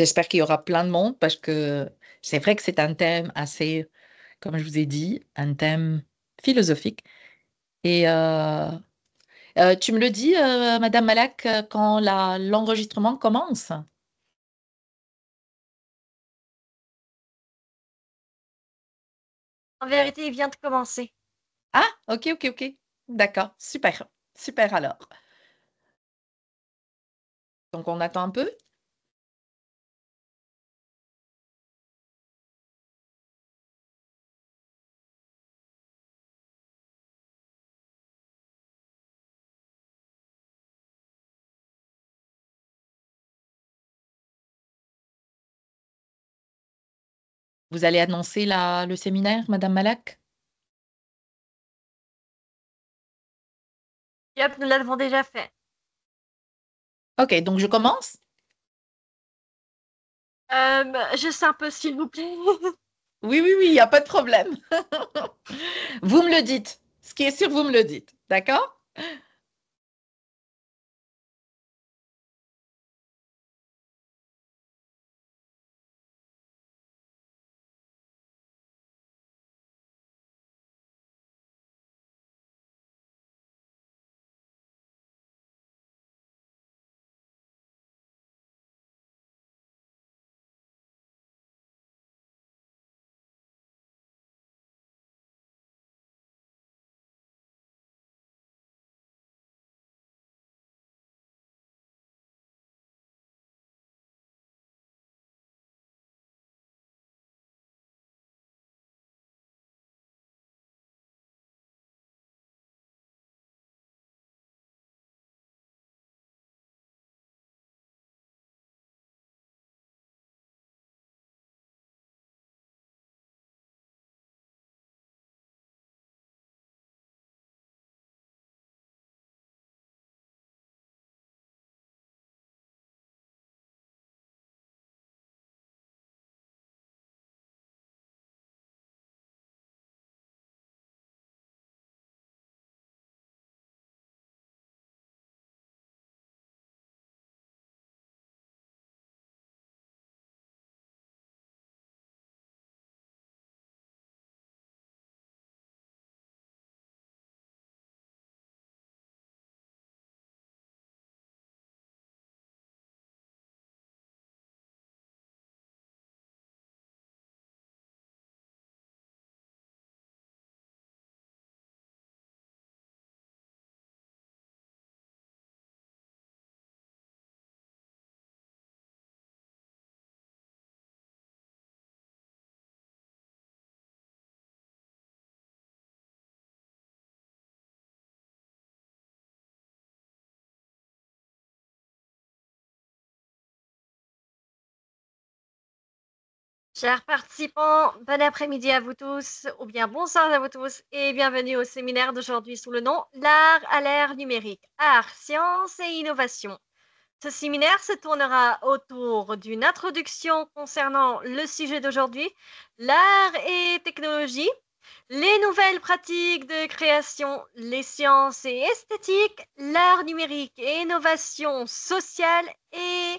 J'espère qu'il y aura plein de monde parce que c'est vrai que c'est un thème assez, comme je vous ai dit, un thème philosophique. Et tu me le dis, Madame Malak, quand l'enregistrement commence? En vérité, il vient de commencer. Ah, ok, ok, ok. D'accord, super, super alors. Donc on attend un peu. Vous allez annoncer le séminaire, Madame Malak? Yep, nous l'avons déjà fait. Ok, donc je commence? Juste un peu, s'il vous plaît. Oui, oui, oui, il n'y a pas de problème. Vous me le dites. Ce qui est sûr, vous me le dites. D'accord? Chers participants, bon après-midi à vous tous, ou bien bonsoir à vous tous, et bienvenue au séminaire d'aujourd'hui sous le nom L'art à l'ère numérique, art, science et innovation. Ce séminaire se tournera autour d'une introduction concernant le sujet d'aujourd'hui, l'art et technologie, les nouvelles pratiques de création, les sciences et esthétiques, l'art numérique et innovation sociale et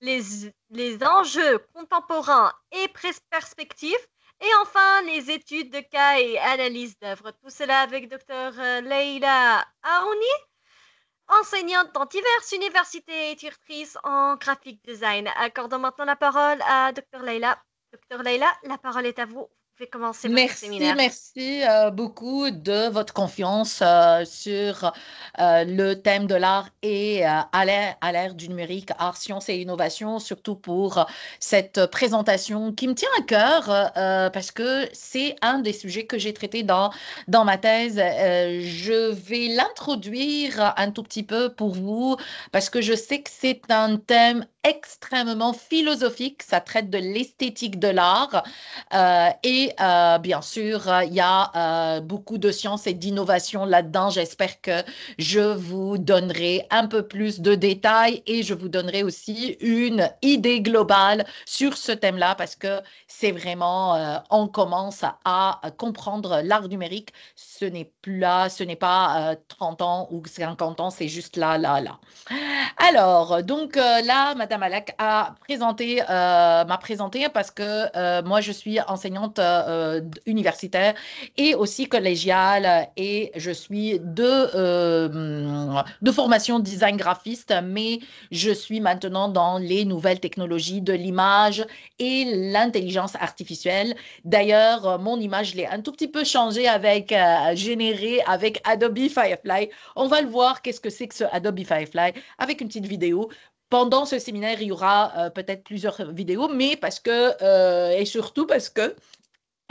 les enjeux contemporains et perspectives, et enfin les études de cas et analyses d'œuvres. Tout cela avec Dr Leila Aouni, enseignante dans diverses universités et tutrice en graphic design. Accordons maintenant la parole à Dr Leila. Dr Leila, la parole est à vous. Vous pouvez commencer votre Merci, séminaire. merci beaucoup de votre confiance sur le thème de l'art et à l'ère du numérique, art, sciences et innovation, surtout pour cette présentation qui me tient à cœur parce que c'est un des sujets que j'ai traité dans ma thèse. Je vais l'introduire un tout petit peu pour vous parce que je sais que c'est un thème extrêmement philosophique. Ça traite de l'esthétique de l'art. Et bien sûr, il y a beaucoup de science et d'innovation là-dedans. J'espère que je vous donnerai un peu plus de détails et je vous donnerai aussi une idée globale sur ce thème-là parce que c'est vraiment, on commence à comprendre l'art numérique. Ce n'est plus là, ce n'est pas 30 ans ou 50 ans, c'est juste là, là, là. Alors, donc là, Madame Alak m'a présenté parce que moi, je suis enseignante universitaire et aussi collégiale et je suis de formation design graphiste, mais je suis maintenant dans les nouvelles technologies de l'image et l'intelligence artificielle. D'ailleurs, mon image, je l'ai un tout petit peu changée avec, générée avec Adobe Firefly. On va le voir, qu'est-ce que c'est que ce Adobe Firefly avec une petite vidéo. Pendant ce séminaire, il y aura peut-être plusieurs vidéos, mais parce que, et surtout parce que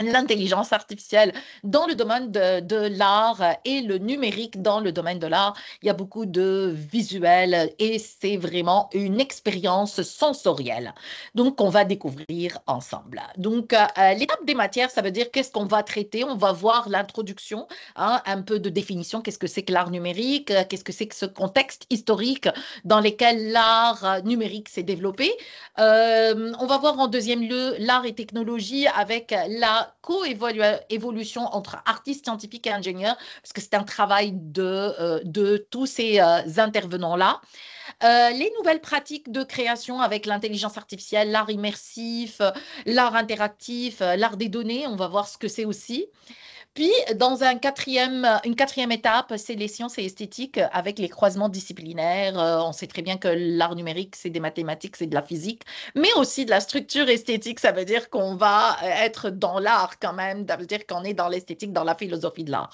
l'intelligence artificielle dans le domaine de l'art et le numérique dans le domaine de l'art. Il y a beaucoup de visuels et c'est vraiment une expérience sensorielle. Donc, on va découvrir ensemble. Donc, l'étape des matières, ça veut dire qu'est-ce qu'on va traiter. On va voir l'introduction, hein, un peu de définition. Qu'est-ce que c'est que l'art numérique? Qu'est-ce que c'est que ce contexte historique dans lequel l'art numérique s'est développé? On va voir en deuxième lieu l'art et technologie avec la coévolution entre artistes scientifiques et ingénieurs, parce que c'est un travail de tous ces intervenants-là. Les nouvelles pratiques de création avec l'intelligence artificielle, l'art immersif, l'art interactif, l'art des données, on va voir ce que c'est aussi. Puis, dans une quatrième étape, c'est les sciences et esthétiques avec les croisements disciplinaires. On sait très bien que l'art numérique, c'est des mathématiques, c'est de la physique, mais aussi de la structure esthétique. Ça veut dire qu'on va être dans l'art quand même. Ça veut dire qu'on est dans l'esthétique, dans la philosophie de l'art.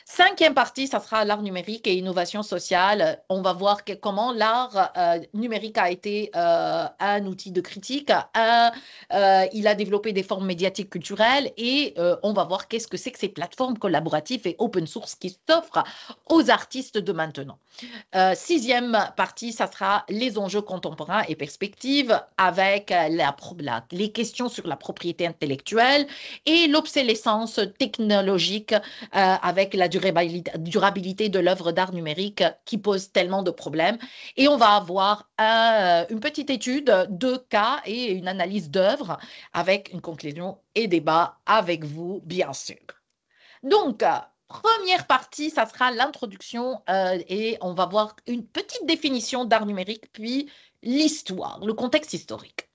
Cinquième partie, ça sera l'art numérique et innovation sociale. On va voir comment l'art numérique a été un outil de critique. Il a développé des formes médiatiques culturelles et on va voir qu'est-ce que c'est que ces plateformes collaboratives et open source qui s'offrent aux artistes de maintenant. Sixième partie, ça sera les enjeux contemporains et perspectives avec les questions sur la propriété intellectuelle et l'obsolescence technologique avec la durabilité de l'œuvre d'art numérique qui pose tellement de problèmes. Et on va avoir une petite étude de cas et une analyse d'œuvre avec une conclusion et débat avec vous, bien sûr. Donc, première partie, ça sera l'introduction et on va voir une petite définition d'art numérique, puis l'histoire, le contexte historique.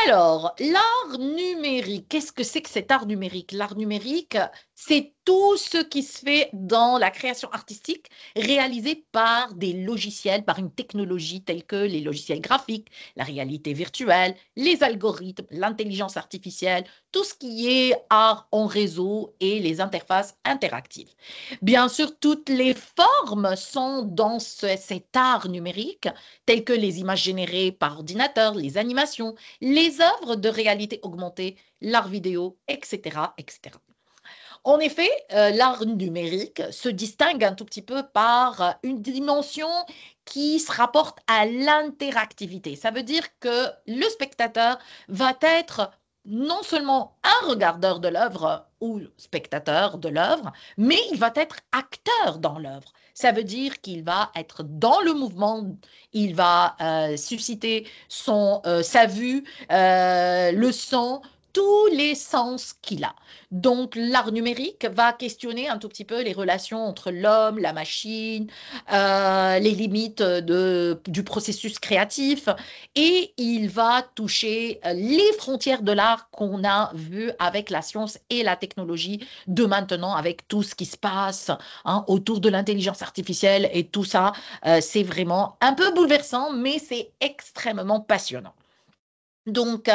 Alors, l'art numérique, qu'est-ce que c'est que cet art numérique? L'art numérique, c'est tout ce qui se fait dans la création artistique réalisée par des logiciels, par une technologie telle que les logiciels graphiques, la réalité virtuelle, les algorithmes, l'intelligence artificielle, tout ce qui est art en réseau et les interfaces interactives. Bien sûr, toutes les formes sont dans cet art numérique, telles que les images générées par ordinateur, les animations, les œuvres de réalité augmentée, l'art vidéo, etc., etc. En effet, l'art numérique se distingue un tout petit peu par une dimension qui se rapporte à l'interactivité. Ça veut dire que le spectateur va être non seulement un regardeur de l'œuvre ou spectateur de l'œuvre, mais il va être acteur dans l'œuvre. Ça veut dire qu'il va être dans le mouvement, il va susciter sa vue, le son, tous les sens qu'il a. Donc, l'art numérique va questionner un tout petit peu les relations entre l'homme, la machine, les limites du processus créatif et il va toucher les frontières de l'art qu'on a vu avec la science et la technologie de maintenant, avec tout ce qui se passe hein, autour de l'intelligence artificielle et tout ça. C'est vraiment un peu bouleversant, mais c'est extrêmement passionnant. Donc,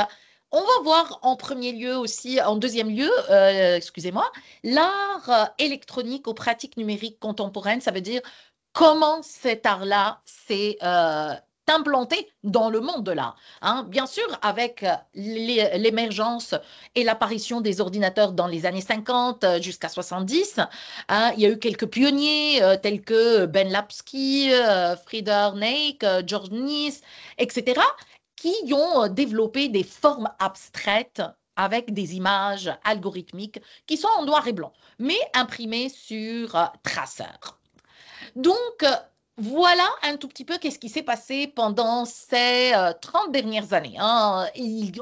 on va voir en premier lieu aussi, en deuxième lieu, excusez-moi, l'art électronique aux pratiques numériques contemporaines. Ça veut dire comment cet art-là s'est implanté dans le monde de l'art. Hein. Bien sûr, avec l'émergence et l'apparition des ordinateurs dans les années 50 jusqu'à 70, hein, il y a eu quelques pionniers tels que Ben Lapsky, Frieder Neik, George Nice, etc., qui ont développé des formes abstraites avec des images algorithmiques qui sont en noir et blanc, mais imprimées sur traceur. Donc, voilà un tout petit peu qu'est-ce qui s'est passé pendant ces 30 dernières années, hein.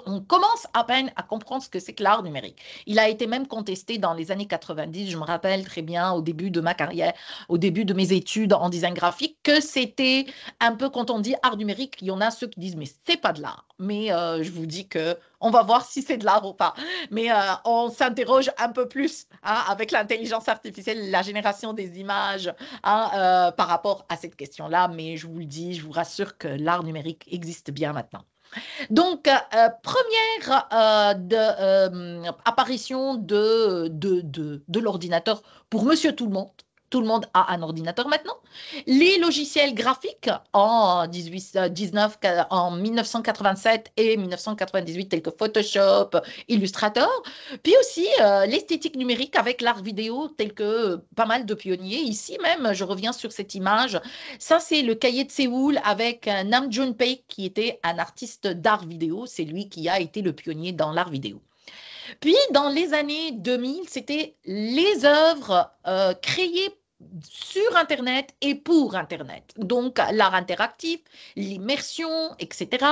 On commence à peine à comprendre ce que c'est que l'art numérique. Il a été même contesté dans les années 90, je me rappelle très bien au début de ma carrière, au début de mes études en design graphique, que c'était un peu quand on dit art numérique, il y en a ceux qui disent mais c'est pas de l'art. Mais je vous dis que on va voir si c'est de l'art ou pas. Mais on s'interroge un peu plus, hein, avec l'intelligence artificielle, la génération des images, hein, par rapport à cette question-là, mais je vous le dis, je vous rassure que l'art numérique existe bien maintenant. Donc, première apparition de l'ordinateur pour Monsieur Tout le monde. Tout le monde a un ordinateur maintenant. Les logiciels graphiques en 1987 et 1998, tels que Photoshop, Illustrator, puis aussi l'esthétique numérique avec l'art vidéo, tel que pas mal de pionniers. Ici même, je reviens sur cette image. Ça, c'est le cahier de Séoul avec Nam Junpei, qui était un artiste d'art vidéo. C'est lui qui a été le pionnier dans l'art vidéo. Puis, dans les années 2000, c'était les œuvres créées sur Internet et pour Internet. Donc, l'art interactif, l'immersion, etc.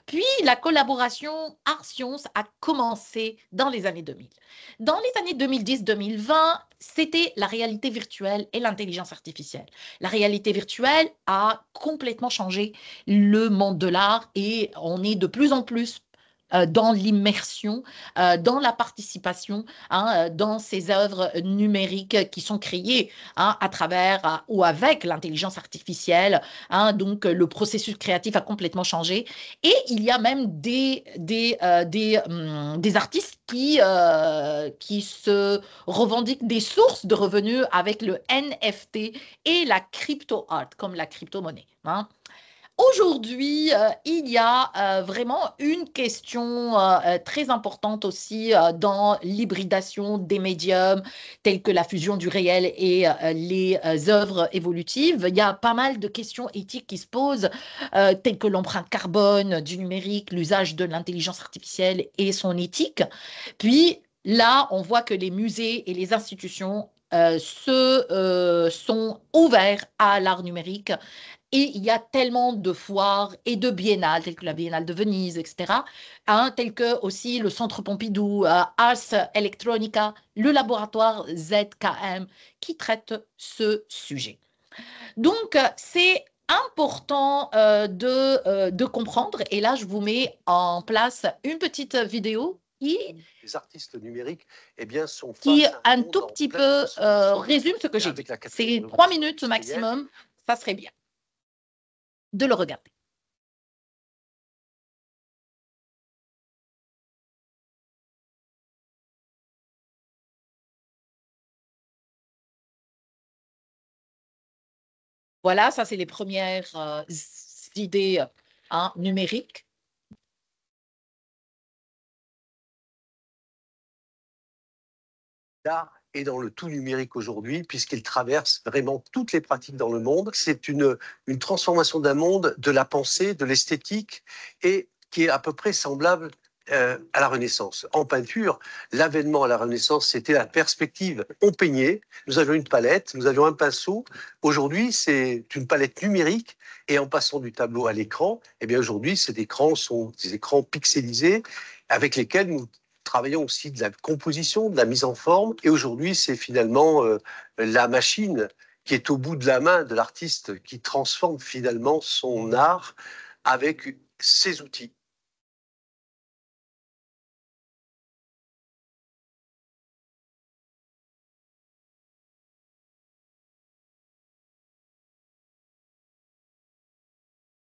Puis, la collaboration art-science a commencé dans les années 2000. Dans les années 2010-2020, c'était la réalité virtuelle et l'intelligence artificielle. La réalité virtuelle a complètement changé le monde de l'art et on est de plus en plus dans l'immersion, dans la participation, hein, dans ces œuvres numériques qui sont créées, hein, à travers ou avec l'intelligence artificielle, hein. Donc, le processus créatif a complètement changé. Et il y a même des artistes qui se revendiquent des sources de revenus avec le NFT et la crypto-art, comme la crypto-monnaie, hein. Aujourd'hui, il y a vraiment une question très importante aussi dans l'hybridation des médiums tels que la fusion du réel et les œuvres évolutives. Il y a pas mal de questions éthiques qui se posent, telles que l'empreinte carbone du numérique, l'usage de l'intelligence artificielle et son éthique. Puis là, on voit que les musées et les institutions sont ouverts à l'art numérique et il y a tellement de foires et de biennales, telles que la Biennale de Venise, etc., hein, telles que aussi le Centre Pompidou, Ars Electronica, le laboratoire ZKM, qui traite ce sujet. Donc, c'est important de comprendre. Et là, je vous mets en place une petite vidéo les artistes numériques, eh bien, sont qui un tout petit peu résume ce que j'ai dit. C'est 3 minutes maximum, ça serait bien de le regarder. Voilà, ça c'est les premières idées hein, numériques. L'art est dans le tout numérique aujourd'hui, puisqu'il traverse vraiment toutes les pratiques dans le monde. C'est une transformation d'un monde, de la pensée, de l'esthétique, et qui est à peu près semblable à la Renaissance. En peinture, l'avènement à la Renaissance, c'était la perspective. On peignait, nous avions une palette, nous avions un pinceau. Aujourd'hui, c'est une palette numérique, et en passant du tableau à l'écran, eh bien aujourd'hui, ces écrans sont des écrans pixelisés avec lesquels nous travaillons aussi de la composition, de la mise en forme. Et aujourd'hui, c'est finalement la machine qui est au bout de la main de l'artiste qui transforme finalement son art avec ses outils.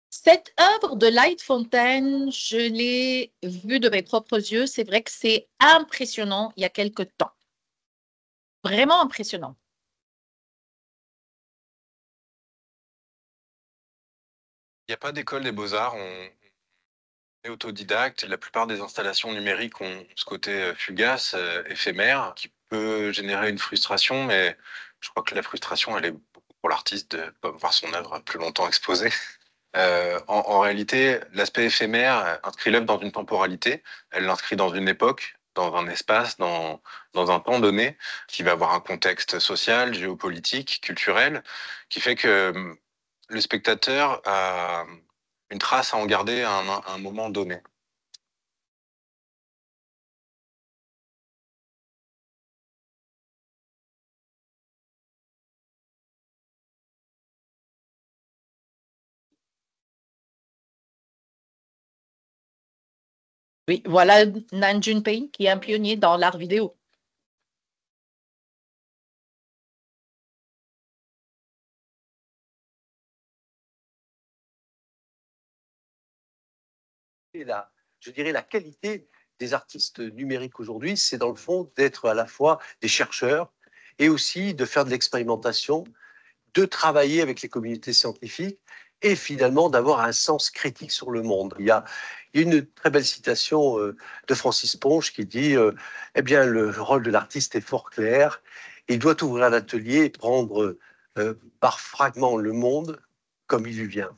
Cette œuvre de Light Fontaine, je l'ai vue de mes propres yeux. C'est vrai que c'est impressionnant il y a quelque temps. Vraiment impressionnant. Il n'y a pas d'école des beaux-arts, on est autodidacte et la plupart des installations numériques ont ce côté fugace, éphémère, qui peut générer une frustration, mais je crois que la frustration, elle est beaucoup pour l'artiste de ne pas voir son œuvre plus longtemps exposée. En réalité, l'aspect éphémère inscrit l'œuvre dans une temporalité, elle l'inscrit dans une époque, dans un espace, dans un temps donné, qui va avoir un contexte social, géopolitique, culturel, qui fait que le spectateur a une trace à en garder à un moment donné. Oui, voilà Nan Junpei qui est un pionnier dans l'art vidéo. Je dirais la qualité des artistes numériques aujourd'hui, c'est dans le fond d'être à la fois des chercheurs et aussi de faire de l'expérimentation, de travailler avec les communautés scientifiques et finalement d'avoir un sens critique sur le monde. Il y a une très belle citation de Francis Ponge qui dit eh bien, le rôle de l'artiste est fort clair, il doit ouvrir l'atelier et prendre par fragments le monde comme il lui vient.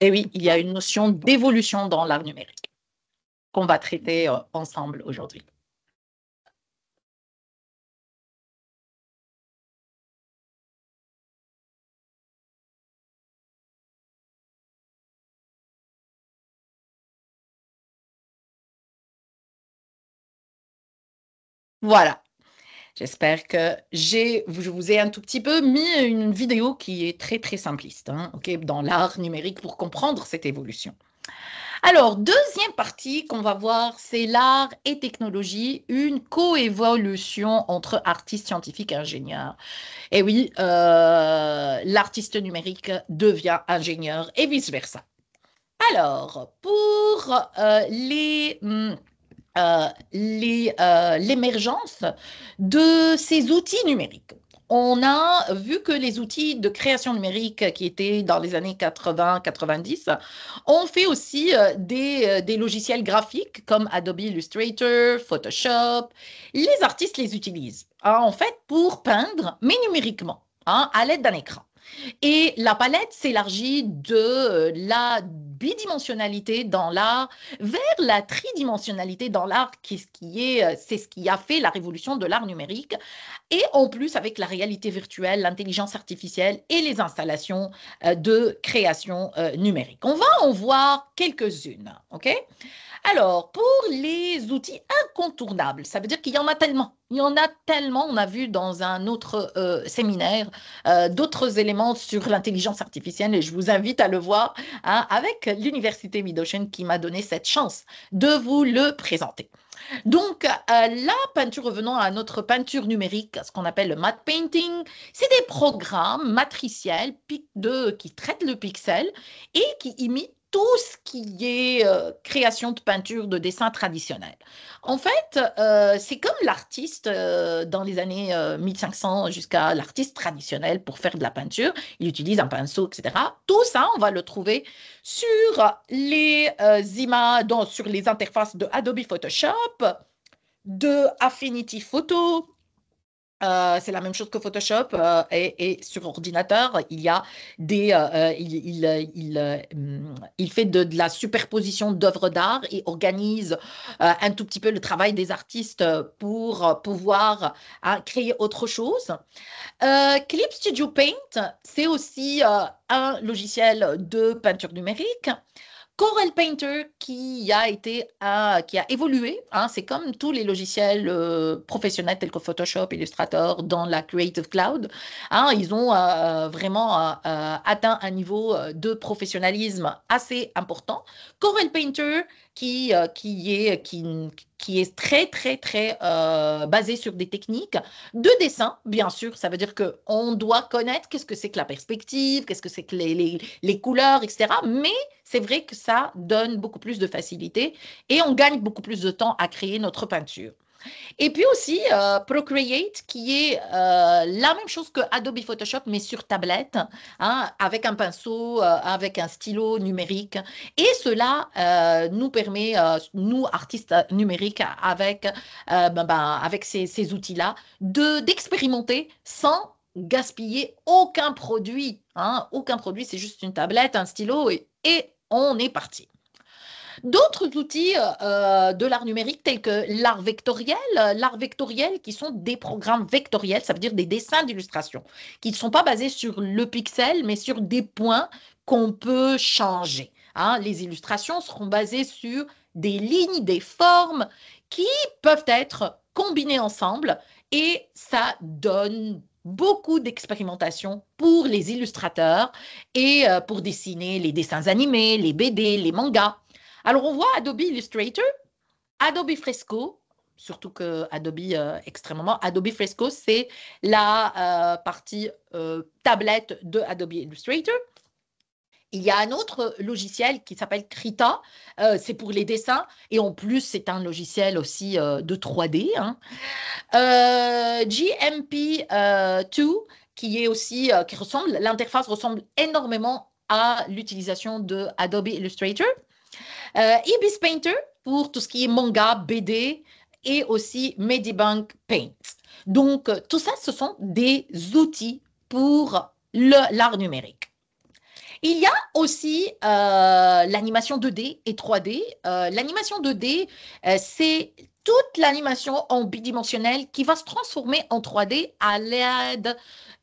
Et oui, il y a une notion d'évolution dans l'art numérique qu'on va traiter ensemble aujourd'hui. Voilà. J'espère que je vous ai un tout petit peu mis une vidéo qui est très, très simpliste, hein, dans l'art numérique pour comprendre cette évolution. Alors, deuxième partie qu'on va voir, c'est l'art et technologie, une coévolution entre artistes scientifiques et ingénieurs. Et oui, l'artiste numérique devient ingénieur et vice-versa. Alors, pour l'émergence de ces outils numériques. On a vu que les outils de création numérique qui étaient dans les années 80-90 ont fait aussi des logiciels graphiques comme Adobe Illustrator, Photoshop. Les artistes les utilisent en fait pour peindre, mais numériquement, à l'aide d'un écran. Et la palette s'élargit de la bidimensionnalité dans l'art vers la tridimensionnalité dans l'art, c'est ce qui a fait la révolution de l'art numérique. Et en plus, avec la réalité virtuelle, l'intelligence artificielle et les installations de création numérique. On va en voir quelques-unes, OK? Alors, pour les outils incontournables, ça veut dire qu'il y en a tellement. Il y en a tellement. On a vu dans un autre séminaire d'autres éléments sur l'intelligence artificielle et je vous invite à le voir avec l'Université Mid-Ocean qui m'a donné cette chance de vous le présenter. Donc, la peinture, revenons à notre peinture numérique, ce qu'on appelle le matte painting, c'est des programmes matriciels qui traitent le pixel et qui imitent tout ce qui est création de peinture, de dessin traditionnel. En fait, c'est comme l'artiste dans les années 1500 jusqu'à l'artiste traditionnel pour faire de la peinture. Il utilise un pinceau, etc. Tout ça, on va le trouver sur les images, sur les interfaces de Adobe Photoshop, de Affinity Photo. C'est la même chose que Photoshop et sur ordinateur, il y a il fait de la superposition d'œuvres d'art et organise un tout petit peu le travail des artistes pour pouvoir créer autre chose. Clip Studio Paint, c'est aussi un logiciel de peinture numérique. Corel Painter qui a évolué, c'est comme tous les logiciels professionnels tels que Photoshop, Illustrator dans la Creative Cloud. Ils ont vraiment atteint un niveau de professionnalisme assez important. Corel Painter qui est très, très, très basé sur des techniques de dessin, bien sûr. Ça veut dire qu'on doit connaître qu'est-ce que c'est que la perspective, qu'est-ce que c'est que les couleurs, etc. Mais c'est vrai que ça donne beaucoup plus de facilité et on gagne beaucoup plus de temps à créer notre peinture. Et puis aussi Procreate, qui est la même chose que Adobe Photoshop, mais sur tablette, hein, avec un pinceau, avec un stylo numérique. Et cela nous permet, nous, artistes numériques, avec ces outils-là, d'expérimenter sans gaspiller aucun produit. Hein, aucun produit, c'est juste une tablette, un stylo, et on est parti. D'autres outils de l'art numérique tels que l'art vectoriel qui sont des programmes vectoriels, ça veut dire des dessins d'illustration, qui ne sont pas basés sur le pixel, mais sur des points qu'on peut changer. Hein. Les illustrations seront basées sur des lignes, des formes qui peuvent être combinées ensemble et ça donne beaucoup d'expérimentation pour les illustrateurs et pour dessiner les dessins animés, les BD, les mangas. Alors, on voit Adobe Illustrator, Adobe Fresco, surtout que Adobe Fresco, c'est la partie tablette de Adobe Illustrator. Il y a un autre logiciel qui s'appelle Krita, c'est pour les dessins, et en plus, c'est un logiciel aussi de 3D. Hein. GMP2, qui est aussi, l'interface ressemble énormément à l'utilisation de Adobe Illustrator. Ibis Painter pour tout ce qui est manga, BD et aussi Medibank Paint. Donc, tout ça, ce sont des outils pour l'art numérique. Il y a aussi l'animation 2D et 3D. L'animation 2D, c'est toute l'animation en bidimensionnel qui va se transformer en 3D à l'aide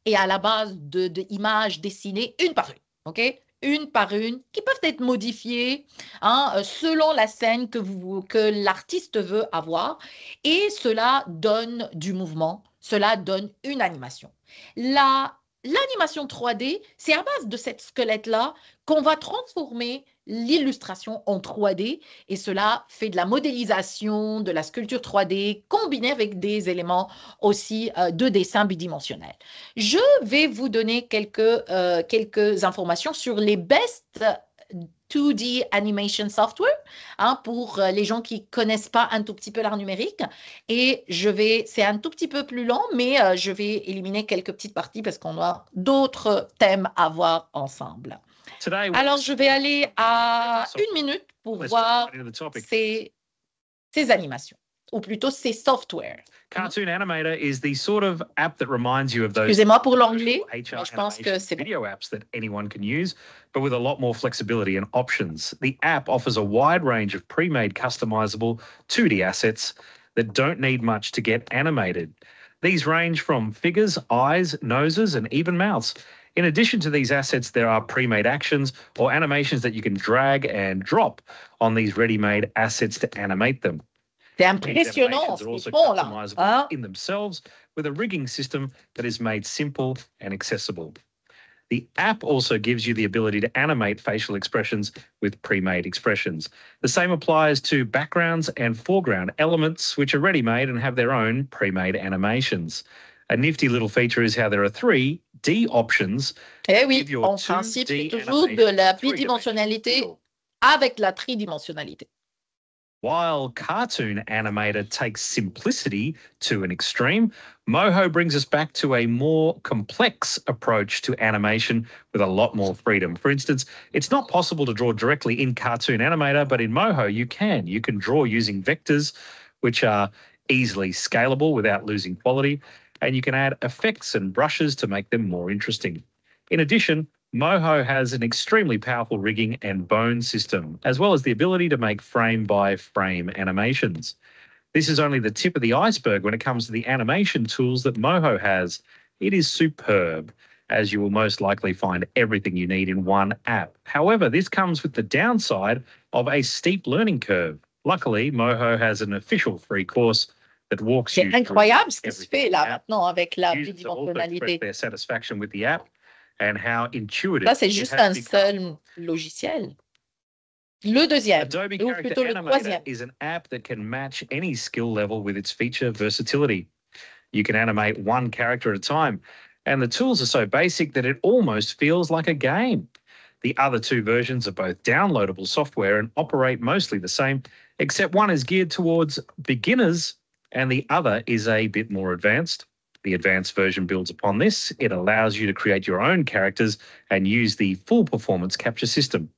et à la base d'images dessinées une par une. OK? Une par une, qui peuvent être modifiées hein, selon la scène que l'artiste veut avoir. Et cela donne du mouvement, cela donne une animation. L'animation 3D, c'est à base de cette squelette-là qu'on va transformer l'illustration en 3D et cela fait de la modélisation, de la sculpture 3D combinée avec des éléments aussi de dessin bidimensionnel. Je vais vous donner quelques informations sur les best 2D animation software hein, pour les gens qui ne connaissent pas un tout petit peu l'art numérique. Et c'est un tout petit peu plus long, mais je vais éliminer quelques petites parties parce qu'on a d'autres thèmes à voir ensemble. Alors, je vais aller à 1 minute pour voir ces animations, ou plutôt ces softwares. Cartoon Animator is the sort of app that reminds you of those Excusez-moi pour l'anglais, HR mais je pense que c'est video apps that anyone can use, but with a lot more flexibility and options. The app offers a wide range of pre-made customizable 2D assets that don't need much to get animated. These range from figures, eyes, noses, and even mouths. In addition to these assets, there are pre-made actions or animations that you can drag and drop on these ready-made assets to animate them. C'est impressionnant ce qu'ils font là. Hein? In themselves with a rigging system that is made simple and accessible. The app also gives you the ability to animate facial expressions with pre-made expressions. The same applies to backgrounds and foreground elements, which are ready-made and have their own pre-made animations. A nifty little feature is how there are 3D options. Eh oui, en principe, c'est toujours de la bidimensionnalité avec la tridimensionnalité. While Cartoon Animator takes simplicity to an extreme, Moho brings us back to a more complex approach to animation with a lot more freedom. For instance, it's not possible to draw directly in Cartoon Animator, but in Moho you can. You can draw using vectors, which are easily scalable without losing quality, and you can add effects and brushes to make them more interesting. In addition, Moho has an extremely powerful rigging and bone system, as well as the ability to make frame-by-frame animations. This is only the tip of the iceberg when it comes to the animation tools that Moho has. It is superb, as you will most likely find everything you need in one app. However, this comes with the downside of a steep learning curve. Luckily, Moho has an official free course that walks you through. C'est incroyable ce qui se fait là maintenant avec la bidimensionnalité. Their satisfaction with the app. And how intuitive. Ça, c'est juste un seul logiciel. Le deuxième, Adobe ou Character plutôt le Animator troisième. is an app that can match any skill level with its feature versatility. You can animate one character at a time, and the tools are so basic that it almost feels like a game. The other two versions are both downloadable software and operate mostly the same, except one is geared towards beginners and the other is a bit more advanced. The advanced version builds upon this. It allows you to create your own characters and use the full performance capture system.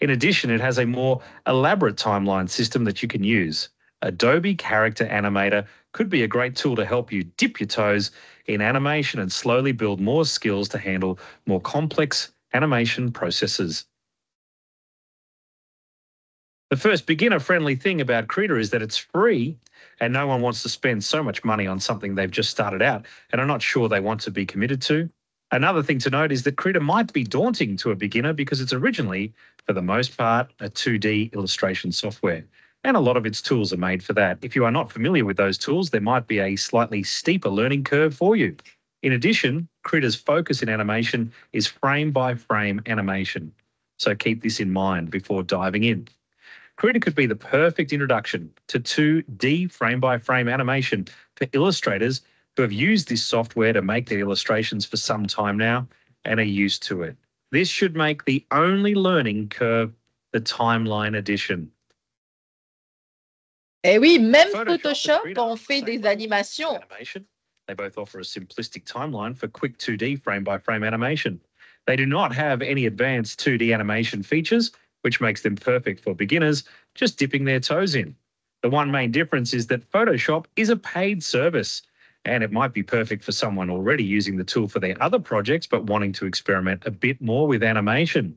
In addition, it has a more elaborate timeline system that you can use. Adobe Character Animator could be a great tool to help you dip your toes in animation and slowly build more skills to handle more complex animation processes. The first beginner-friendly thing about Krita is that it's free, and no one wants to spend so much money on something they've just started out and are not sure they want to be committed to. Another thing to note is that Krita might be daunting to a beginner because it's originally, for the most part, a 2D illustration software, and a lot of its tools are made for that. If you are not familiar with those tools, there might be a slightly steeper learning curve for you. In addition, Krita's focus in animation is frame-by-frame animation, so keep this in mind before diving in. Krita could be the perfect introduction to 2D frame-by-frame animation for illustrators who have used this software to make their illustrations for some time now and are used to it. This should make the only learning curve the timeline edition. Eh oui, même Photoshop Photoshop, on fait des animations. Animation. They both offer a simplistic timeline for quick 2D frame-by-frame animation. They do not have any advanced 2D animation features, which makes them perfect for beginners just dipping their toes in. The one main difference is that Photoshop is a paid service, and it might be perfect for someone already using the tool for their other projects but wanting to experiment a bit more with animation.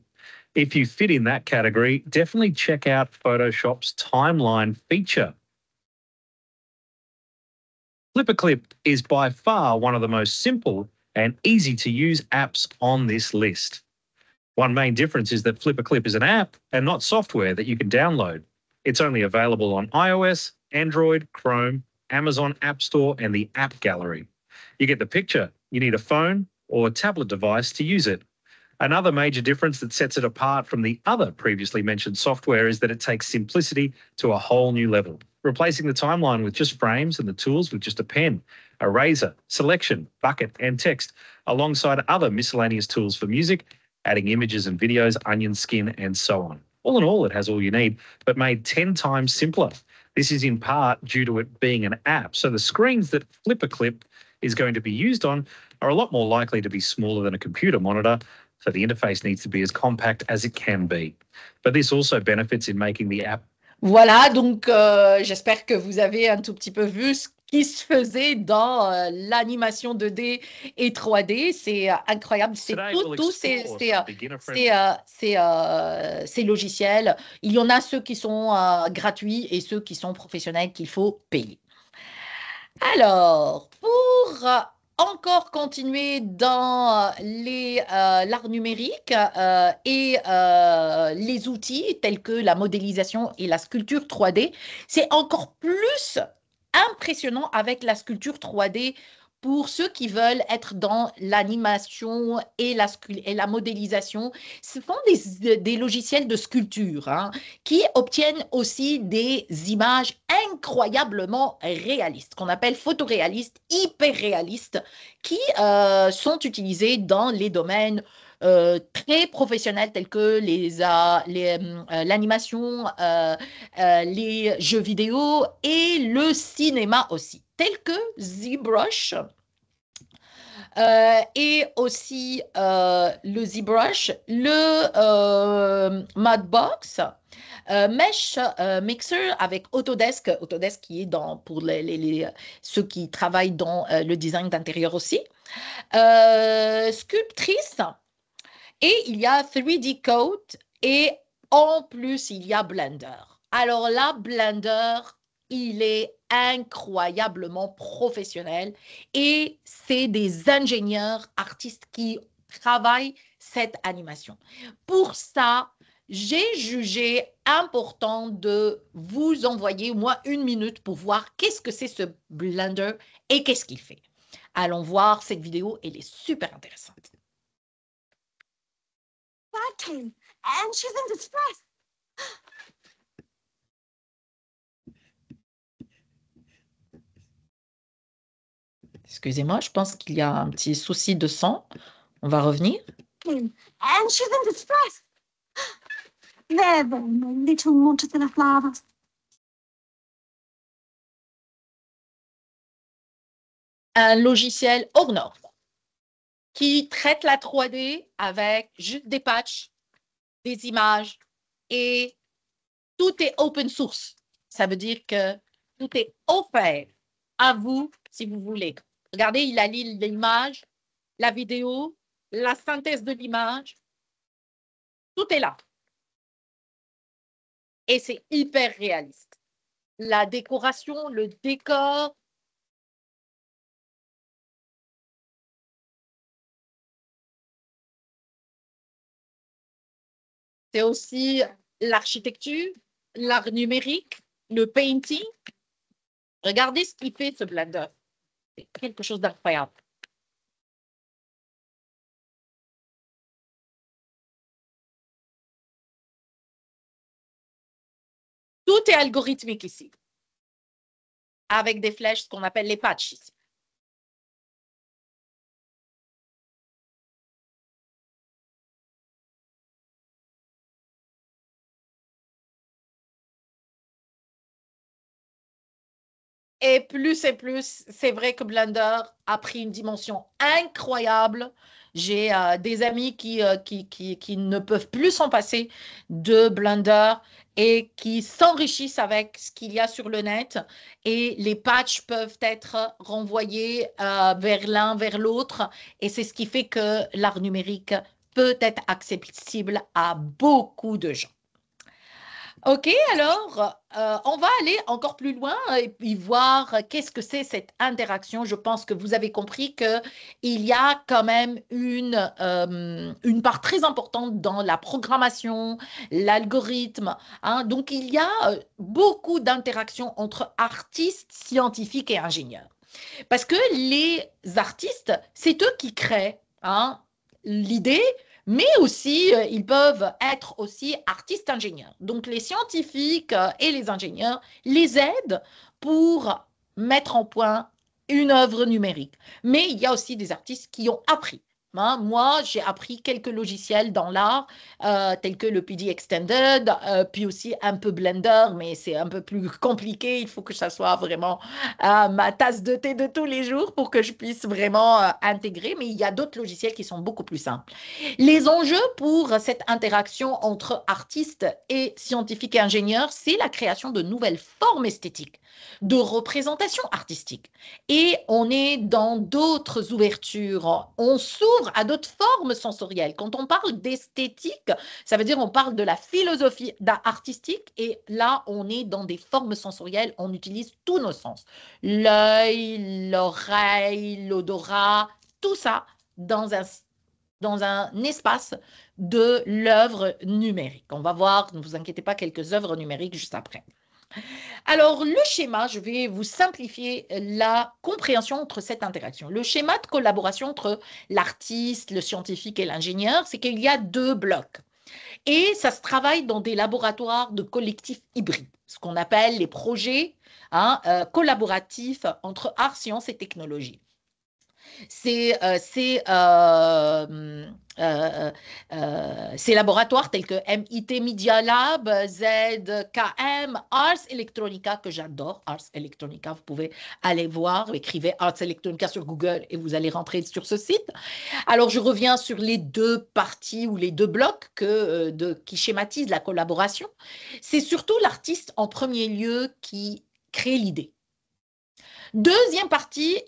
If you fit in that category, definitely check out Photoshop's timeline feature. FlipperClip is by far one of the most simple and easy to use apps on this list. One main difference is that FlipperClip is an app and not software that you can download. It's only available on iOS, Android, Chrome, Amazon App Store, and the App Gallery. You get the picture. You need a phone or a tablet device to use it. Another major difference that sets it apart from the other previously mentioned software is that it takes simplicity to a whole new level, replacing the timeline with just frames and the tools with just a pen, eraser, selection, bucket, and text, alongside other miscellaneous tools for music, adding images and videos, onion skin, and so on. All in all, it has all you need, but made 10 times simpler. This is in part due to it being an app, so the screens that FlipperClip is going to be used on are a lot more likely to be smaller than a computer monitor, so the interface needs to be as compact as it can be. But this also benefits in making the app. Voilà, donc j'espère que vous avez un tout petit peu vu ce qui se faisait dans l'animation 2D et 3D. C'est incroyable, c'est tous ces logiciels. Il y en a ceux qui sont gratuits et ceux qui sont professionnels qu'il faut payer. Alors, pour encore continuer dans l'art numérique et les outils tels que la modélisation et la sculpture 3D, c'est encore plus impressionnant avec la sculpture 3D pour ceux qui veulent être dans l'animation et la modélisation. Ce sont des logiciels de sculpture qui obtiennent aussi des images incroyablement réalistes, qu'on appelle photoréalistes, hyper réalistes, qui sont utilisés dans les domaines très professionnels tels que l'animation, les jeux vidéo et le cinéma aussi, tels que ZBrush et aussi le ZBrush, le Mudbox, Mesh Mixer avec Autodesk qui est pour ceux qui travaillent dans le design d'intérieur aussi, Sculptrice, et il y a 3D Code, et en plus il y a Blender. Alors là, Blender, il est incroyablement professionnel et c'est des ingénieurs artistes qui travaillent cette animation. Pour ça, j'ai jugé important de vous envoyer au moins 1 minute pour voir qu'est-ce que c'est ce Blender et qu'est-ce qu'il fait. Allons voir cette vidéo, elle est super intéressante. Dad came and she's in distress. Excusez-moi, je pense qu'il y a un petit souci de son. On va revenir. And she's in distress. There, my little watercolor flowers. un logiciel hors norme qui traite la 3D avec juste des patchs, des images et tout est open source. Ça veut dire que tout est offert à vous si vous voulez. Regardez, il a l'image, la vidéo, la synthèse de l'image. Tout est là. Et c'est hyper réaliste. La décoration, le décor. C'est aussi l'architecture, l'art numérique, le painting. Regardez ce qu'il fait, ce Blender. C'est quelque chose d'incroyable. Tout est algorithmique ici, avec des flèches, ce qu'on appelle les patchs ici. Et plus, c'est vrai que Blender a pris une dimension incroyable. J'ai des amis qui ne peuvent plus s'en passer de Blender et qui s'enrichissent avec ce qu'il y a sur le net. Et les patchs peuvent être renvoyés vers l'un, vers l'autre. Et c'est ce qui fait que l'art numérique peut être accessible à beaucoup de gens. Ok, alors, on va aller encore plus loin et puis voir qu'est-ce que c'est cette interaction. Je pense que vous avez compris qu'il y a quand même une part très importante dans la programmation, l'algorithme, hein. Donc, il y a beaucoup d'interactions entre artistes, scientifiques et ingénieurs. Parce que les artistes, c'est eux qui créent, hein, l'idée, mais aussi, ils peuvent être aussi artistes-ingénieurs. Donc, les scientifiques et les ingénieurs les aident pour mettre en point une œuvre numérique. Mais il y a aussi des artistes qui ont appris. Hein. Moi, j'ai appris quelques logiciels dans l'art, tels que le PD Extended, puis aussi un peu Blender, mais c'est un peu plus compliqué. Il faut que ça soit vraiment ma tasse de thé de tous les jours pour que je puisse vraiment intégrer. Mais il y a d'autres logiciels qui sont beaucoup plus simples. Les enjeux pour cette interaction entre artistes et scientifiques et ingénieurs, c'est la création de nouvelles formes esthétiques, de représentation artistique. Et on est dans d'autres ouvertures. On s'ouvre à d'autres formes sensorielles. Quand on parle d'esthétique, ça veut dire on parle de la philosophie artistique et là, on est dans des formes sensorielles. On utilise tous nos sens. L'œil, l'oreille, l'odorat, tout ça dans un espace de l'œuvre numérique. On va voir, ne vous inquiétez pas, quelques œuvres numériques juste après. Alors, le schéma, je vais vous simplifier la compréhension entre cette interaction. Le schéma de collaboration entre l'artiste, le scientifique et l'ingénieur, c'est qu'il y a deux blocs. Et ça se travaille dans des laboratoires de collectifs hybrides, ce qu'on appelle les projets collaboratifs entre art, sciences et technologie. Ces laboratoires tels que MIT Media Lab, ZKM, Ars Electronica, que j'adore, Ars Electronica, vous pouvez aller voir, écrivez Ars Electronica sur Google et vous allez rentrer sur ce site. Alors, je reviens sur les deux parties ou les deux blocs qui schématisent la collaboration. C'est surtout l'artiste en premier lieu qui crée l'idée. Deuxième partie,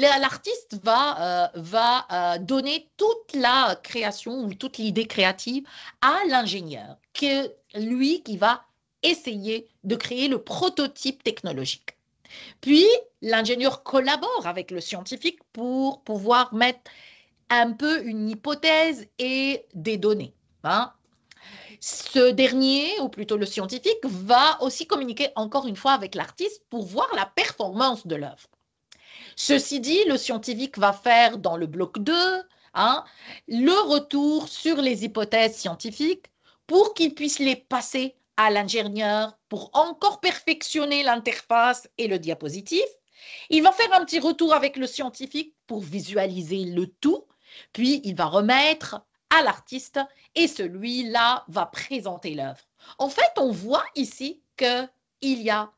l'artiste va donner toute la création ou toute l'idée créative à l'ingénieur, qui va essayer de créer le prototype technologique. Puis, l'ingénieur collabore avec le scientifique pour pouvoir mettre un peu une hypothèse et des données. Hein. Ce dernier, ou plutôt le scientifique, va aussi communiquer encore une fois avec l'artiste pour voir la performance de l'œuvre. Ceci dit, le scientifique va faire dans le bloc 2 le retour sur les hypothèses scientifiques pour qu'il puisse les passer à l'ingénieur pour encore perfectionner l'interface et le diapositive. Il va faire un petit retour avec le scientifique pour visualiser le tout, puis il va remettre à l'artiste et celui-là va présenter l'œuvre. En fait, on voit ici qu'il y a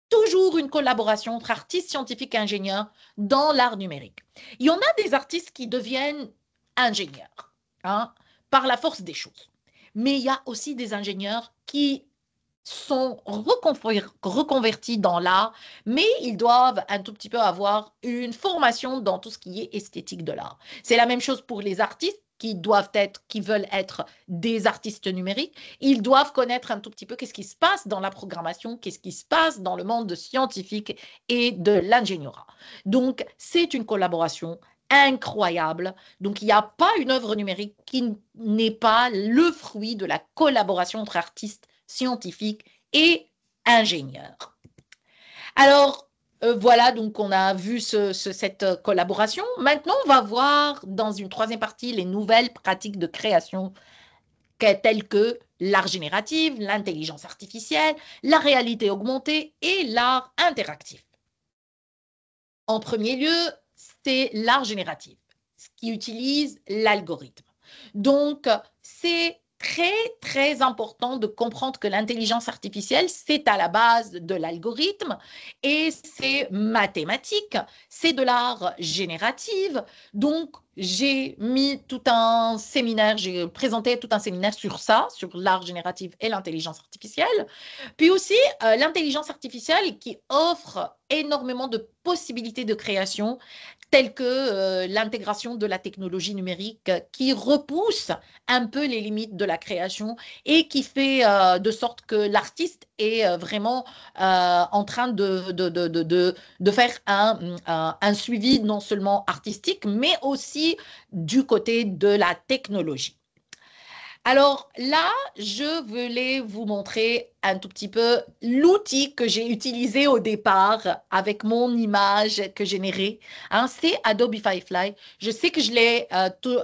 toujours une collaboration entre artistes, scientifiques et ingénieurs dans l'art numérique. Il y en a des artistes qui deviennent ingénieurs, hein, par la force des choses. Mais il y a aussi des ingénieurs qui sont reconvertis dans l'art, mais ils doivent un tout petit peu avoir une formation dans tout ce qui est esthétique de l'art. C'est la même chose pour les artistes qui veulent être des artistes numériques. Ils doivent connaître un tout petit peu qu'est-ce qui se passe dans la programmation, qu'est-ce qui se passe dans le monde scientifique et de l'ingénierie. Donc, c'est une collaboration incroyable. Donc, il n'y a pas une œuvre numérique qui n'est pas le fruit de la collaboration entre artistes, scientifiques et ingénieurs. Alors, voilà, donc on a vu cette collaboration. Maintenant, on va voir dans une troisième partie les nouvelles pratiques de création telles que l'art génératif, l'intelligence artificielle, la réalité augmentée et l'art interactif. En premier lieu, c'est l'art génératif, ce qui utilise l'algorithme. Donc, c'est très, très important de comprendre que l'intelligence artificielle, c'est à la base de l'algorithme et c'est mathématique, c'est de l'art génératif. Donc, j'ai mis tout un séminaire, j'ai présenté tout un séminaire sur ça, sur l'art génératif et l'intelligence artificielle. Puis aussi, l'intelligence artificielle qui offre énormément de possibilités de création, telles que l'intégration de la technologie numérique qui repousse un peu les limites de la création et qui fait de sorte que l'artiste est vraiment en train de faire un suivi non seulement artistique, mais aussi du côté de la technologie. Alors là, je voulais vous montrer un tout petit peu l'outil que j'ai utilisé au départ avec mon image que j'ai générée. Hein, c'est Adobe Firefly. Je sais que je l'ai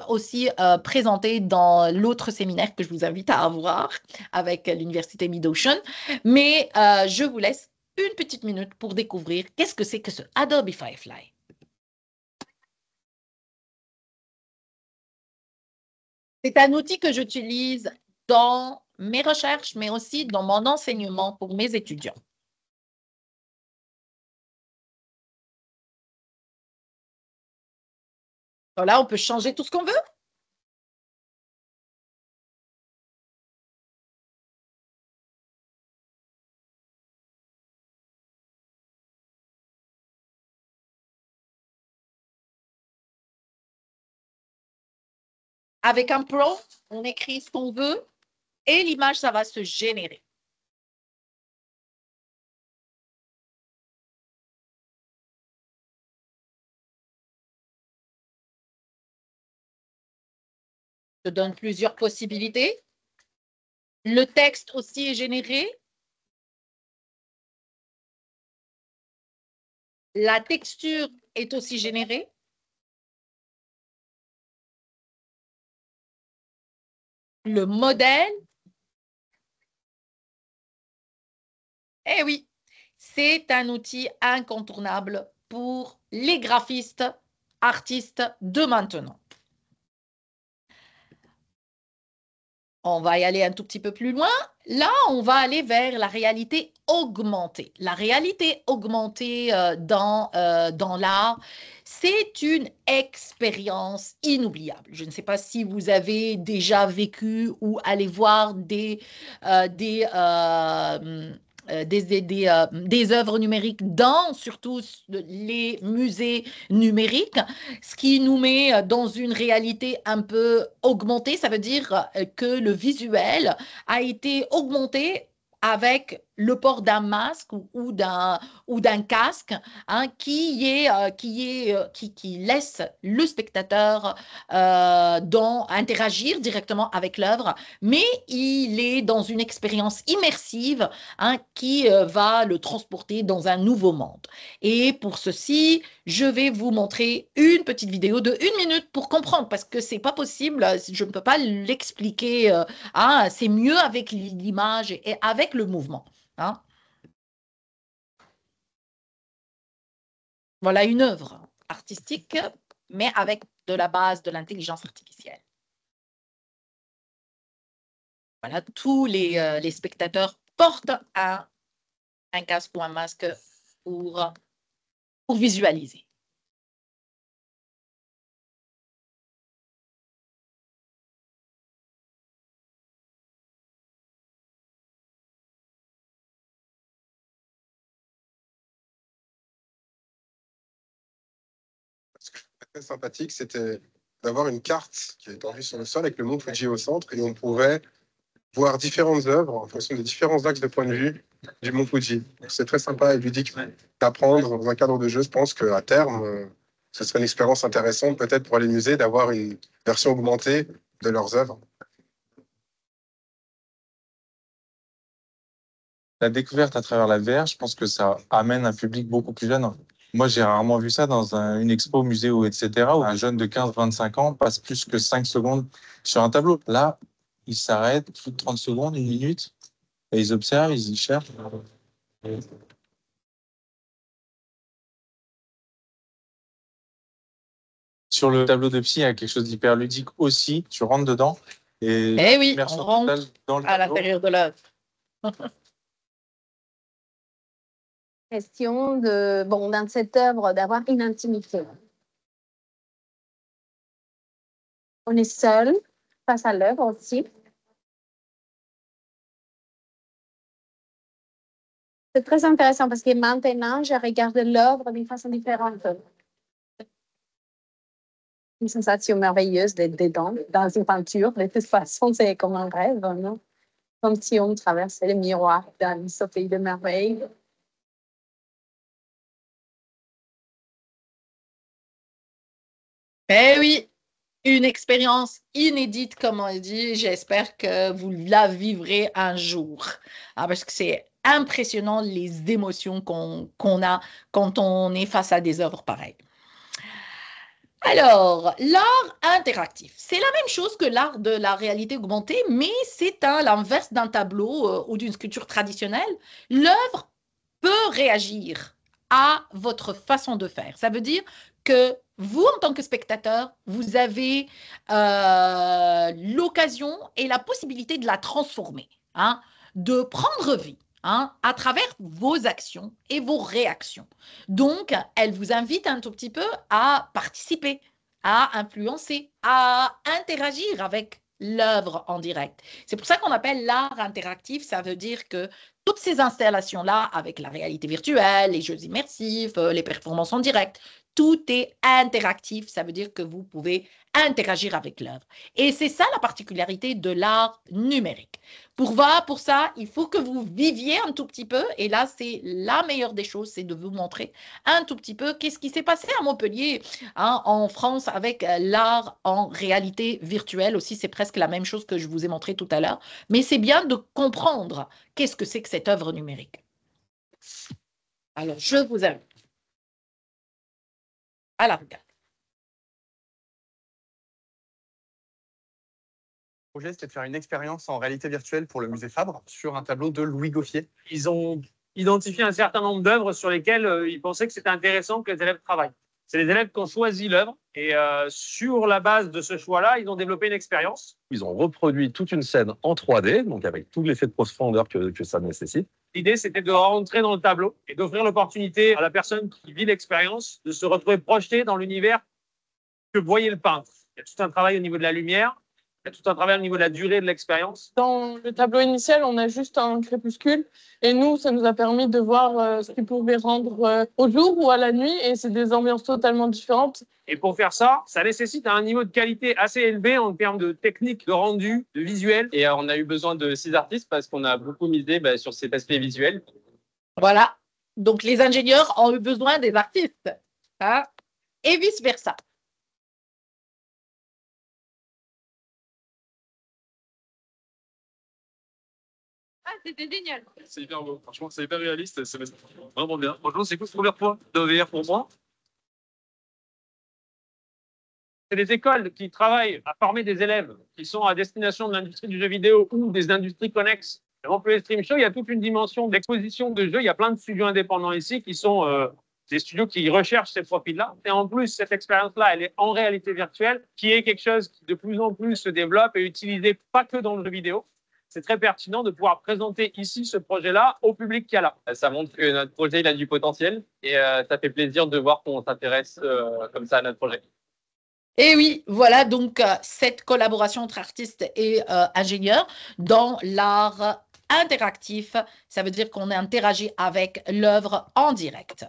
aussi présenté dans l'autre séminaire que je vous invite à avoir avec l'Université Mid-Ocean. Mais je vous laisse une petite minute pour découvrir qu'est-ce que c'est que ce Adobe Firefly. C'est un outil que j'utilise dans mes recherches, mais aussi dans mon enseignement pour mes étudiants. Voilà, on peut changer tout ce qu'on veut. Avec un prompt, on écrit ce qu'on veut et l'image, ça va se générer. Je donne plusieurs possibilités. Le texte aussi est généré. La texture est aussi générée. Le modèle. Eh oui, c'est un outil incontournable pour les graphistes, artistes de maintenant. On va y aller un tout petit peu plus loin. Là, on va aller vers la réalité augmentée. La réalité augmentée dans l'art, c'est une expérience inoubliable. Je ne sais pas si vous avez déjà vécu ou allé voir des œuvres numériques dans surtout les musées numériques, ce qui nous met dans une réalité un peu augmentée. Ça veut dire que le visuel a été augmenté avec le port d'un masque ou d'un casque, hein, qui laisse le spectateur interagir directement avec l'œuvre, mais il est dans une expérience immersive, hein, qui va le transporter dans un nouveau monde. Et pour ceci, je vais vous montrer une petite vidéo de 1 minute pour comprendre, parce que c'est pas possible, je ne peux pas l'expliquer. C'est mieux avec l'image et avec le mouvement. Hein. Voilà une œuvre artistique, mais avec de la base de l'intelligence artificielle. Voilà, tous les spectateurs portent un casque ou un masque pour visualiser. Ce que je trouvais très sympathique, c'était d'avoir une carte qui est étendue sur le sol avec le mont Fuji au centre et on pouvait voir différentes œuvres en fonction des différents axes de point de vue du mont Fuji. C'est très sympa et ludique d'apprendre dans un cadre de jeu. Je pense qu'à terme, ce serait une expérience intéressante peut-être pour les musées d'avoir une version augmentée de leurs œuvres. La découverte à travers la VR, je pense que ça amène un public beaucoup plus jeune. Moi, j'ai rarement vu ça dans une expo, musée, ou etc., où un jeune de 15-25 ans passe plus que 5 secondes sur un tableau. Là, ils s'arrêtent plus de 30 secondes, une minute, et ils observent, ils y cherchent. Sur le tableau de psy, il y a quelque chose d'hyper ludique aussi. Tu rentres dedans et Eh oui, on immersion rentre totale dans le à tableau. l'intérieur de l'œuvre. Question dans cette œuvre, d'avoir une intimité. On est seul face à l'œuvre aussi. C'est très intéressant parce que maintenant, je regarde l'œuvre d'une façon différente. Une sensation merveilleuse d'être dedans, dans une peinture. De toute façon, c'est comme un rêve, non? Comme si on traversait le miroir dans ce pays de merveilles. Eh oui, une expérience inédite, comme on dit. J'espère que vous la vivrez un jour. Parce que c'est impressionnant les émotions qu'on a quand on est face à des œuvres pareilles. Alors, l'art interactif, c'est la même chose que l'art de la réalité augmentée, mais c'est à l'inverse d'un tableau ou d'une sculpture traditionnelle. L'œuvre peut réagir à votre façon de faire. Ça veut dire que vous, en tant que spectateur, vous avez l'occasion et la possibilité de la transformer, hein, de prendre vie, hein, à travers vos actions et vos réactions. Donc, elle vous invite un tout petit peu à participer, à influencer, à interagir avec l'œuvre en direct. C'est pour ça qu'on appelle l'art interactif. Ça veut dire que toutes ces installations-là, avec la réalité virtuelle, les jeux immersifs, les performances en direct, tout est interactif. Ça veut dire que vous pouvez interagir avec l'œuvre. Et c'est ça la particularité de l'art numérique. Pour ça, il faut que vous viviez un tout petit peu. Et là, c'est la meilleure des choses, c'est de vous montrer un tout petit peu qu'est-ce qui s'est passé à Montpellier, hein, en France, avec l'art en réalité virtuelle aussi. C'est presque la même chose que je vous ai montré tout à l'heure. Mais c'est bien de comprendre qu'est-ce que c'est que cette œuvre numérique. Alors, je vous invite à la regarder. Le projet, c'était de faire une expérience en réalité virtuelle pour le musée Fabre sur un tableau de Louis Goffier. Ils ont identifié un certain nombre d'œuvres sur lesquelles ils pensaient que c'était intéressant que les élèves travaillent. C'est les élèves qui ont choisi l'œuvre et sur la base de ce choix-là, ils ont développé une expérience. Ils ont reproduit toute une scène en 3D, donc avec tout l'effet de profondeur que ça nécessite. L'idée, c'était de rentrer dans le tableau et d'offrir l'opportunité à la personne qui vit l'expérience de se retrouver projetée dans l'univers que voyait le peintre. Il y a tout un travail au niveau de la lumière, il y a tout un travail au niveau de la durée de l'expérience. Dans le tableau initial, on a juste un crépuscule. Et nous, ça nous a permis de voir ce qu'il pouvait rendre au jour ou à la nuit. Et c'est des ambiances totalement différentes. Et pour faire ça, ça nécessite un niveau de qualité assez élevé en termes de technique, de rendu, de visuel. Et on a eu besoin de 6 artistes parce qu'on a beaucoup misé sur cet aspect visuel. Voilà. Donc, les ingénieurs ont eu besoin des artistes, hein, et vice-versa. Ah, c'était génial. C'est hyper beau. Franchement, c'est hyper réaliste. C'est vraiment bien. Franchement, c'est cool. Première fois de VR pour moi. C'est des écoles qui travaillent à former des élèves qui sont à destination de l'industrie du jeu vidéo ou des industries connexes. Le Montpellier Stream Show, il y a toute une dimension d'exposition de jeux. Il y a plein de studios indépendants ici qui sont des studios qui recherchent ces profils-là. Et en plus, cette expérience-là, elle est en réalité virtuelle, qui est quelque chose qui de plus en plus se développe et utilisé pas que dans le jeu vidéo. c'est très pertinent de pouvoir présenter ici ce projet-là au public qui est là. Ça montre que notre projet il a du potentiel et ça fait plaisir de voir qu'on s'intéresse comme ça à notre projet. Et oui, voilà donc cette collaboration entre artistes et ingénieurs dans l'art interactif. Ça veut dire qu'on interagit avec l'œuvre en direct.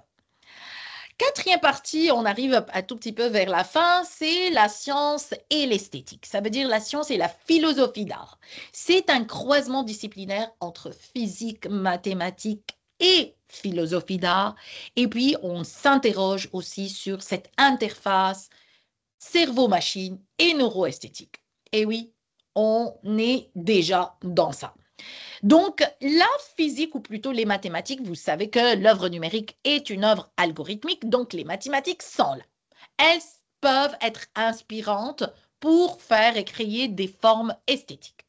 Quatrième partie, on arrive un tout petit peu vers la fin, c'est la science et l'esthétique. Ça veut dire la science et la philosophie d'art. C'est un croisement disciplinaire entre physique, mathématiques et philosophie d'art. Et puis, on s'interroge aussi sur cette interface cerveau-machine et neuroesthétique. Et oui, on est déjà dans ça. Donc, la physique, ou plutôt les mathématiques, vous savez que l'œuvre numérique est une œuvre algorithmique, donc les mathématiques sont là. Elles peuvent être inspirantes pour faire et créer des formes esthétiques.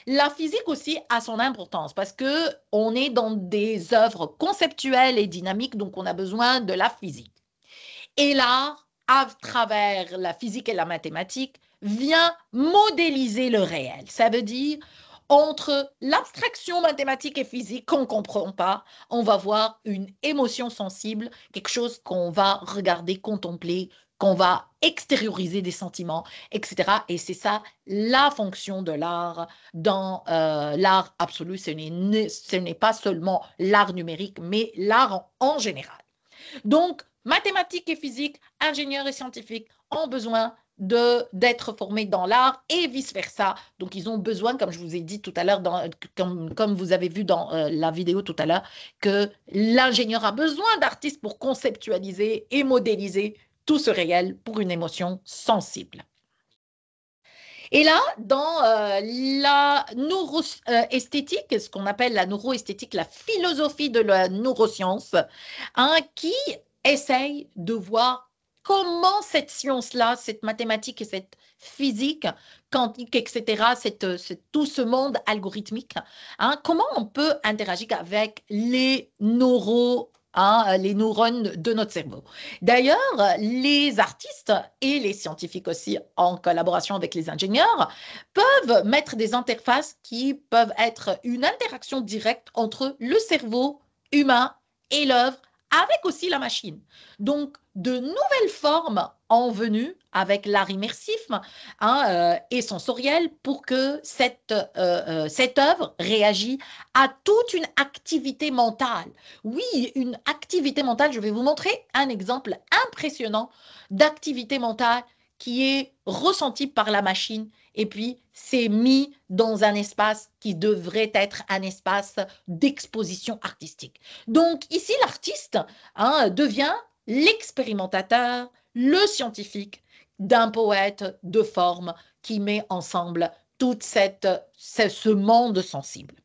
La physique aussi a son importance parce qu'on est dans des œuvres conceptuelles et dynamiques, donc on a besoin de la physique. Et l'art, à travers la physique et la mathématique, vient modéliser le réel. Ça veut dire, entre l'abstraction mathématique et physique qu'on ne comprend pas, on va voir une émotion sensible, quelque chose qu'on va regarder, contempler, qu'on va extérioriser des sentiments, etc. Et c'est ça la fonction de l'art dans l'art absolu. Ce n'est pas seulement l'art numérique, mais l'art en général. Donc, mathématiques et physique, ingénieurs et scientifiques ont besoin d'être formés dans l'art et vice-versa. Donc, ils ont besoin, comme je vous ai dit tout à l'heure, comme vous avez vu dans la vidéo tout à l'heure, que l'ingénieur a besoin d'artistes pour conceptualiser et modéliser tout ce réel pour une émotion sensible. Et là, dans la neuroesthétique, ce qu'on appelle la neuroesthétique, la philosophie de la neuroscience, qui essaye de voir comment cette science-là, cette mathématique et cette physique quantique, etc., tout ce monde algorithmique, comment on peut interagir avec les les neurones de notre cerveau. D'ailleurs, les artistes et les scientifiques aussi, en collaboration avec les ingénieurs, peuvent mettre des interfaces qui peuvent être une interaction directe entre le cerveau humain et l'œuvre, avec aussi la machine. Donc, de nouvelles formes en venue avec l'art immersif et sensoriel pour que cette œuvre réagisse à toute une activité mentale. Oui, une activité mentale, je vais vous montrer un exemple impressionnant d'activité mentale qui est ressentie par la machine et puis c'est mis dans un espace qui devrait être un espace d'exposition artistique. Donc ici, l'artiste devient l'expérimentateur, le scientifique d'un poète de forme qui met ensemble tout ce monde sensible.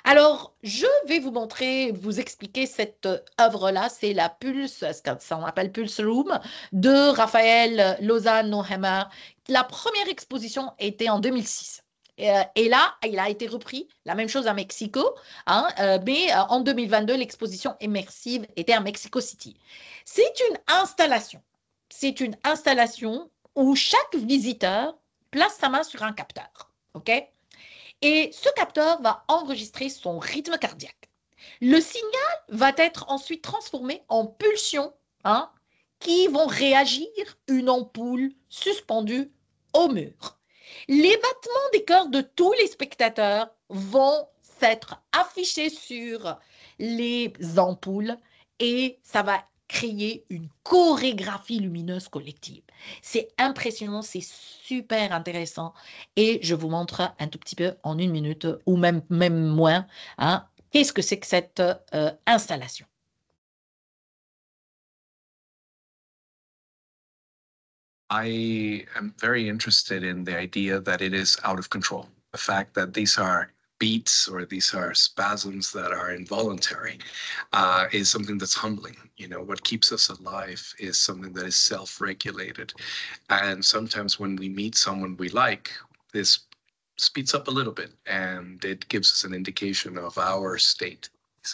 Alors, je vais vous montrer, vous expliquer cette œuvre-là, c'est la Pulse, ça on appelle Pulse Room, de Raphaël Lozano-Hemmer. La première exposition était en 2006. Et là, il a été repris, la même chose à Mexico, mais en 2022, l'exposition immersive était à Mexico City. C'est une installation. C'est une installation où chaque visiteur place sa main sur un capteur, OK? Et ce capteur va enregistrer son rythme cardiaque. Le signal va être ensuite transformé en pulsions qui vont réagir une ampoule suspendue au mur. Les battements des cœurs de tous les spectateurs vont s'être affichés sur les ampoules et ça va créer une chorégraphie lumineuse collective. C'est impressionnant, c'est super intéressant et je vous montre un tout petit peu en 1 minute ou même moins qu'est-ce que c'est que cette installation. I am very interested in the idea that it is out of control. The fact that these are beats or these are spasms that are involuntary is something that's humbling. You know, what keeps us alive is something that is self-regulated. And sometimes when we meet someone we like, this speeds up a little bit and it gives us an indication of our state.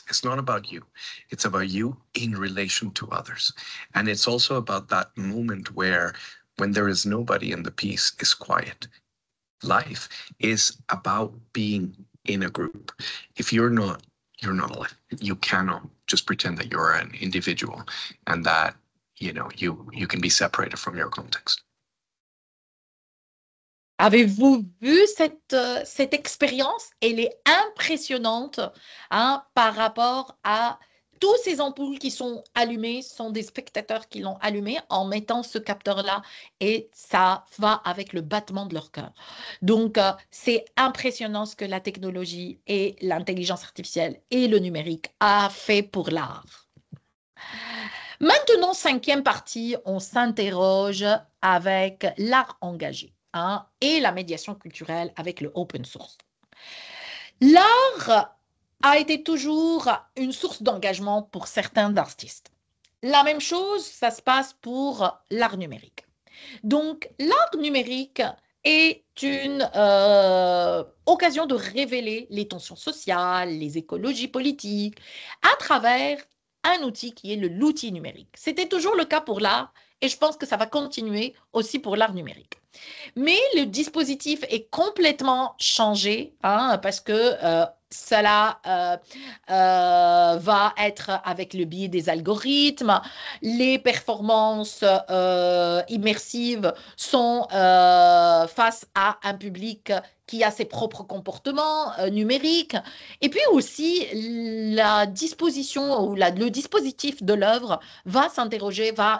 It's not about you. It's about you in relation to others. And it's also about that moment where when there is nobody and the piece is quiet. life is about being in a group. If you're not alive. You cannot just pretend that you're an individual and that, you can be separated from your context. Avez-vous vu cette expérience? Elle est impressionnante par rapport à tous ces ampoules qui sont allumées, sont des spectateurs qui l'ont allumé en mettant ce capteur-là et ça va avec le battement de leur cœur. Donc, c'est impressionnant ce que la technologie et l'intelligence artificielle et le numérique a fait pour l'art. Maintenant, 5e partie, on s'interroge avec l'art engagé et la médiation culturelle avec le open source. L'art a été toujours une source d'engagement pour certains artistes. La même chose, ça se passe pour l'art numérique. Donc, l'art numérique est une occasion de révéler les tensions sociales, les écologies politiques, à travers un outil qui est l'outil numérique. C'était toujours le cas pour l'art et je pense que ça va continuer aussi pour l'art numérique. Mais le dispositif est complètement changé parce que cela va être avec le biais des algorithmes. Les performances immersives sont face à un public qui a ses propres comportements numériques. Et puis aussi, la disposition ou le dispositif de l'œuvre va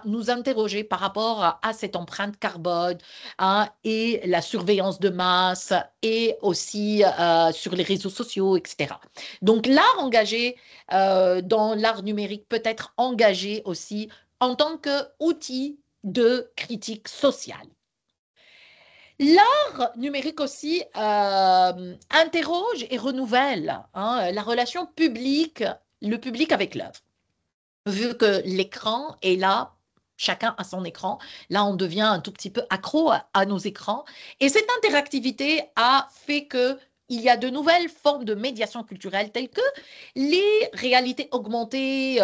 nous interroger par rapport à cette empreinte carbone et la surveillance de masse et aussi sur les réseaux sociaux, etc. Donc, l'art engagé dans l'art numérique peut être engagé aussi en tant qu'outil de critique sociale. L'art numérique aussi interroge et renouvelle la relation le public avec l'œuvre. Vu que l'écran est là, chacun a son écran, là on devient un tout petit peu accro à nos écrans. Et cette interactivité a fait que il y a de nouvelles formes de médiation culturelle telles que les réalités augmentées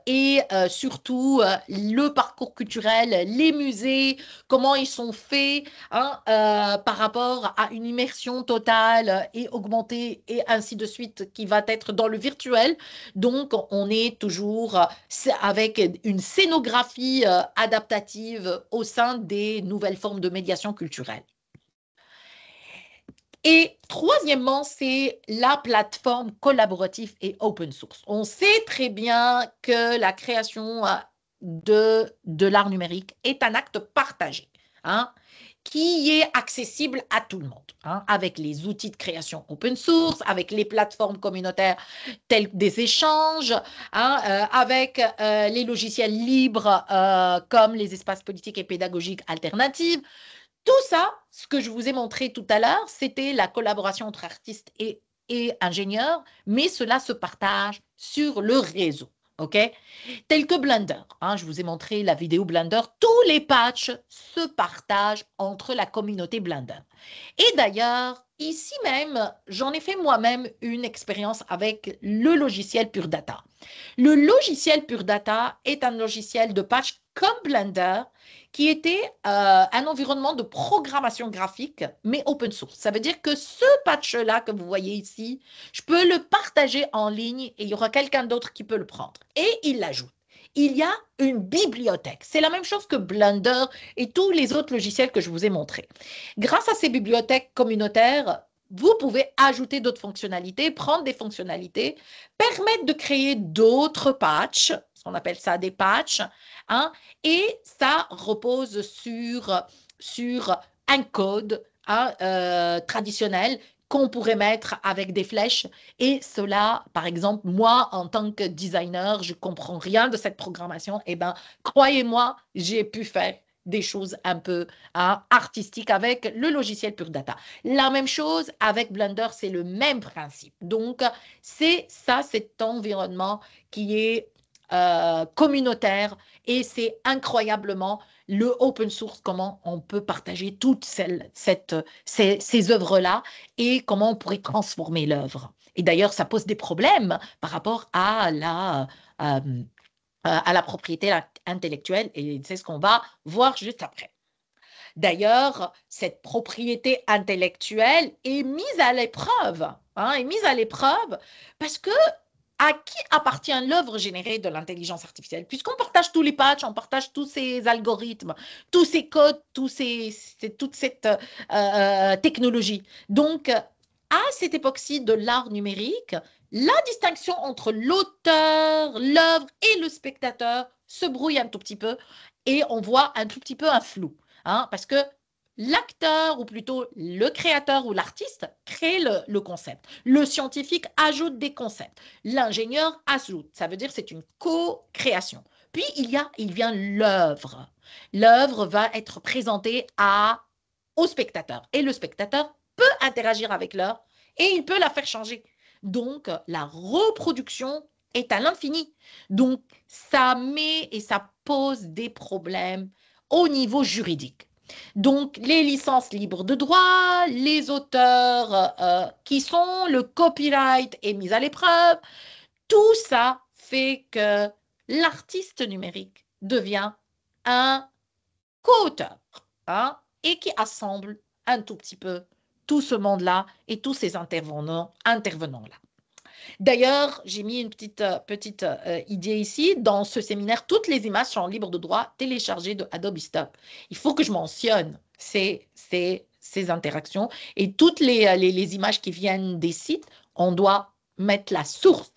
et surtout le parcours culturel, les musées, comment ils sont faits par rapport à une immersion totale et augmentée et ainsi de suite qui va être dans le virtuel. Donc, on est toujours avec une scénographie adaptative au sein des nouvelles formes de médiation culturelle. Et troisièmement, c'est la plateforme collaborative et open source. On sait très bien que la création de l'art numérique est un acte partagé, qui est accessible à tout le monde, avec les outils de création open source, avec les plateformes communautaires telles des échanges, avec les logiciels libres comme les espaces politiques et pédagogiques alternatifs. Tout ça, ce que je vous ai montré tout à l'heure, c'était la collaboration entre artistes et ingénieurs, mais cela se partage sur le réseau, ok? Tel que Blender, je vous ai montré la vidéo Blender, tous les patchs se partagent entre la communauté Blender. Et d'ailleurs, ici même, j'en ai fait moi-même une expérience avec le logiciel Pure Data. Le logiciel Pure Data est un logiciel de patch comme Blender, qui était un environnement de programmation graphique, mais open source. Ça veut dire que ce patch-là que vous voyez ici, je peux le partager en ligne et il y aura quelqu'un d'autre qui peut le prendre. Et il l'ajoute. Il y a une bibliothèque. C'est la même chose que Blender et tous les autres logiciels que je vous ai montrés. Grâce à ces bibliothèques communautaires, vous pouvez ajouter d'autres fonctionnalités, prendre des fonctionnalités, permettre de créer d'autres patchs, on appelle ça des patchs, et ça repose sur un code traditionnel qu'on pourrait mettre avec des flèches. Et cela, par exemple, moi, en tant que designer, je ne comprends rien de cette programmation. Eh bien, croyez-moi, j'ai pu faire des choses un peu artistiques avec le logiciel Pure Data. La même chose avec Blender, c'est le même principe. Donc, c'est ça, cet environnement qui est communautaire et c'est incroyablement le open source, comment on peut partager toutes ces œuvres-là et comment on pourrait transformer l'œuvre. Et d'ailleurs, ça pose des problèmes par rapport à la propriété intellectuelle et c'est ce qu'on va voir juste après. D'ailleurs, cette propriété intellectuelle est mise à l'épreuve, parce que à qui appartient l'œuvre générée de l'intelligence artificielle? Puisqu'on partage tous les patchs, on partage tous ces algorithmes, tous ces codes, toute cette technologie. Donc, à cette époque-ci de l'art numérique, la distinction entre l'auteur, l'œuvre et le spectateur se brouille un tout petit peu et on voit un tout petit peu un flou, parce que l'acteur, ou plutôt le créateur ou l'artiste, crée le concept. Le scientifique ajoute des concepts. L'ingénieur ajoute. Ça veut dire que c'est une co-création. Puis, il vient l'œuvre. L'œuvre va être présentée au spectateur. Et le spectateur peut interagir avec l'œuvre et il peut la faire changer. Donc, la reproduction est à l'infini. Donc, ça met et ça pose des problèmes au niveau juridique. Donc, les licences libres de droit, les auteurs qui sont, le copyright est mis à l'épreuve, tout ça fait que l'artiste numérique devient un co-auteur et qui assemble un tout petit peu tout ce monde-là et tous ces intervenants-là. D'ailleurs, j'ai mis une petite idée ici. Dans ce séminaire, toutes les images sont libres de droit téléchargées de Adobe Stock. Il faut que je mentionne ces interactions. Et toutes les images qui viennent des sites, on doit mettre la source.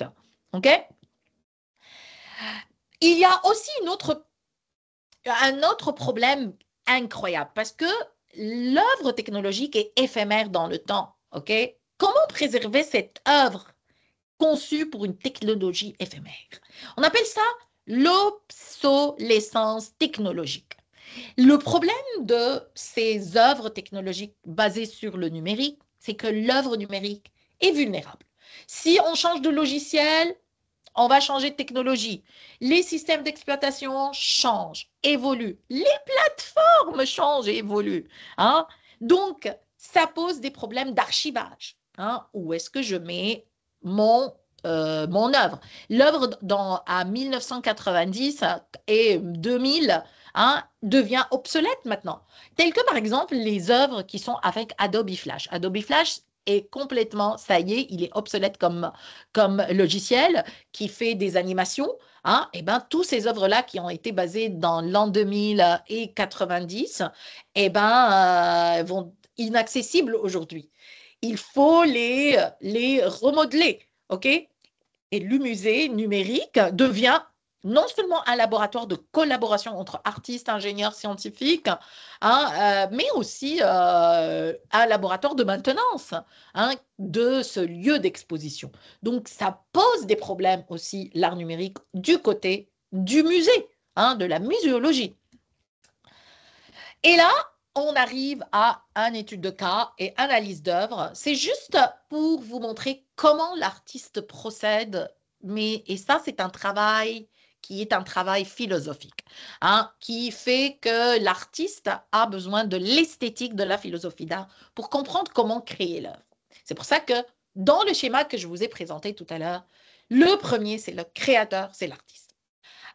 OK? Il y a aussi un autre problème incroyable parce que l'œuvre technologique est éphémère dans le temps. OK? Comment préserver cette œuvre conçu pour une technologie éphémère? On appelle ça l'obsolescence technologique. Le problème de ces œuvres technologiques basées sur le numérique, c'est que l'œuvre numérique est vulnérable. Si on change de logiciel, on va changer de technologie. Les systèmes d'exploitation changent, évoluent. Les plateformes changent et évoluent. Donc, ça pose des problèmes d'archivage. Où est-ce que je mets mon œuvre? L'œuvre à 1990 et 2000 devient obsolète maintenant. Tel que par exemple les œuvres qui sont avec Adobe Flash. Adobe Flash est complètement, ça y est, il est obsolète comme logiciel qui fait des animations. Et ben, tous ces œuvres-là qui ont été basées dans l'an 2000 et 90 vont inaccessibles aujourd'hui. Il faut les remodeler, OK? Et le musée numérique devient non seulement un laboratoire de collaboration entre artistes, ingénieurs, scientifiques, mais aussi un laboratoire de maintenance de ce lieu d'exposition. Donc, ça pose des problèmes aussi, l'art numérique, du côté du musée, de la muséologie. Et là, on arrive à une étude de cas et analyse d'œuvre. C'est juste pour vous montrer comment l'artiste procède, et ça, c'est un travail qui est un travail philosophique, qui fait que l'artiste a besoin de l'esthétique de la philosophie d'art pour comprendre comment créer l'œuvre. C'est pour ça que dans le schéma que je vous ai présenté tout à l'heure, le premier, c'est le créateur, c'est l'artiste.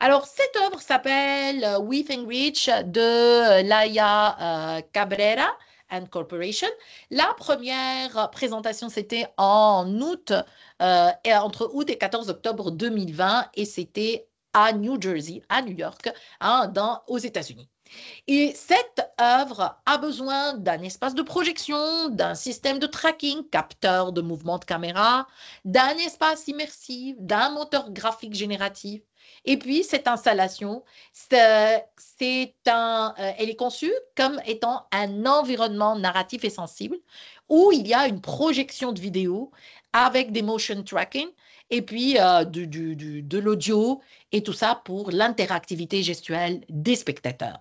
Alors, cette œuvre s'appelle Within Reach de Laia Cabrera and Corporation. La première présentation, c'était en août, entre août et 14 octobre 2020, et c'était à New Jersey, à New York, aux États-Unis. Et cette œuvre a besoin d'un espace de projection, d'un système de tracking, capteur de mouvement de caméra, d'un espace immersif, d'un moteur graphique génératif. Et puis, cette installation, elle est conçue comme étant un environnement narratif et sensible où il y a une projection de vidéo avec des motion tracking et puis de l'audio et tout ça pour l'interactivité gestuelle des spectateurs.